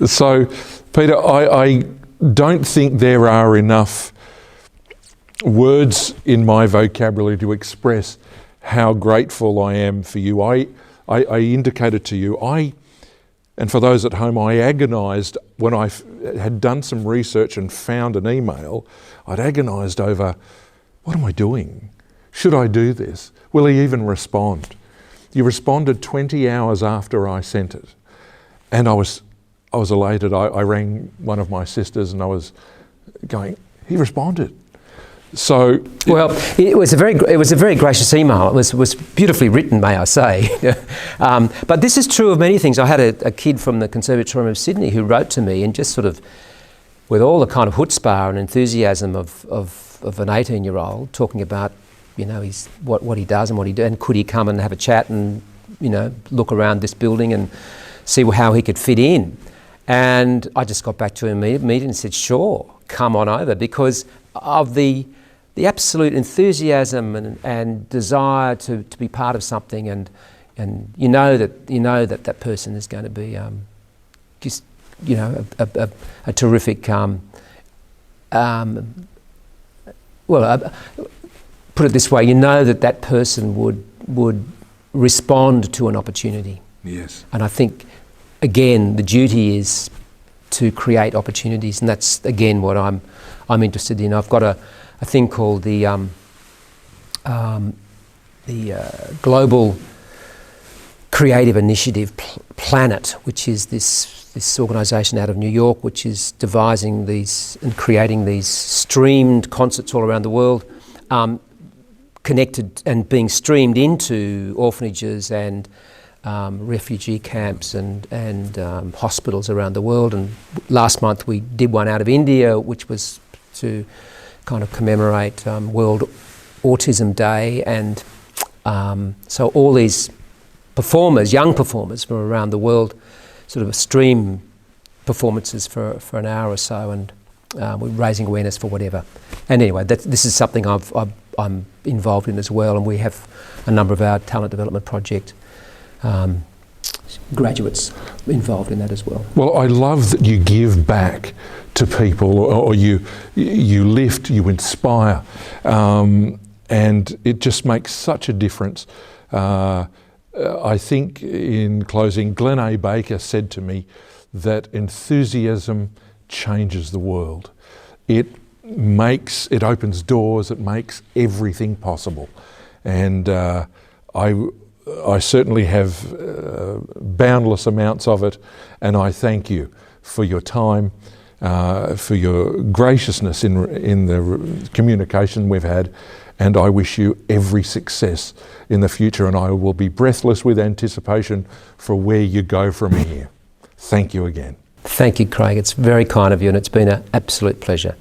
So Peter, I don't think there are enough words in my vocabulary to express how grateful I am for you. I indicated to you, and for those at home, I agonised when I had done some research and found an email. I'd agonised over, what am I doing? Should I do this? Will he even respond? You responded 20 hours after I sent it, and I was elated. I rang one of my sisters and I was going, he responded. So well, it was a very gracious email. It was beautifully written, may I say. But this is true of many things. I had a kid from the Conservatorium of Sydney who wrote to me and just sort of, with all the kind of chutzpah and enthusiasm of an 18-year-old, talking about he's what he does and what he do, and could he come and have a chat and look around this building and see how he could fit in. And I just got back to him immediately and said, sure, come on over, because of the absolute enthusiasm and desire to be part of something, and that person is going to be a terrific put it this way, that person would respond to an opportunity. Yes. And I think, again, the duty is to create opportunities, and that's again what I'm interested in. I've got a thing called the Global Creative Initiative Planet, which is this organisation out of New York, which is devising these and creating these streamed concerts all around the world, connected and being streamed into orphanages and refugee camps and hospitals around the world. And last month we did one out of India, which was to kind of commemorate World Autism Day. And so all these performers, young performers from around the world, sort of stream performances for an hour or so, and we're raising awareness for whatever. And anyway, this is something I'm involved in as well, and we have a number of our talent development project graduates involved in that as well. Well, I love that you give back to people, or you lift, you inspire, and it just makes such a difference. I think, in closing, Glenn A. Baker said to me that enthusiasm changes the world. It opens doors, it makes everything possible. And I certainly have boundless amounts of it, and I thank you for your time, for your graciousness in the communication we've had, and I wish you every success in the future, and I will be breathless with anticipation for where you go from here. Thank you again. Thank you, Craig. It's very kind of you, and it's been an absolute pleasure.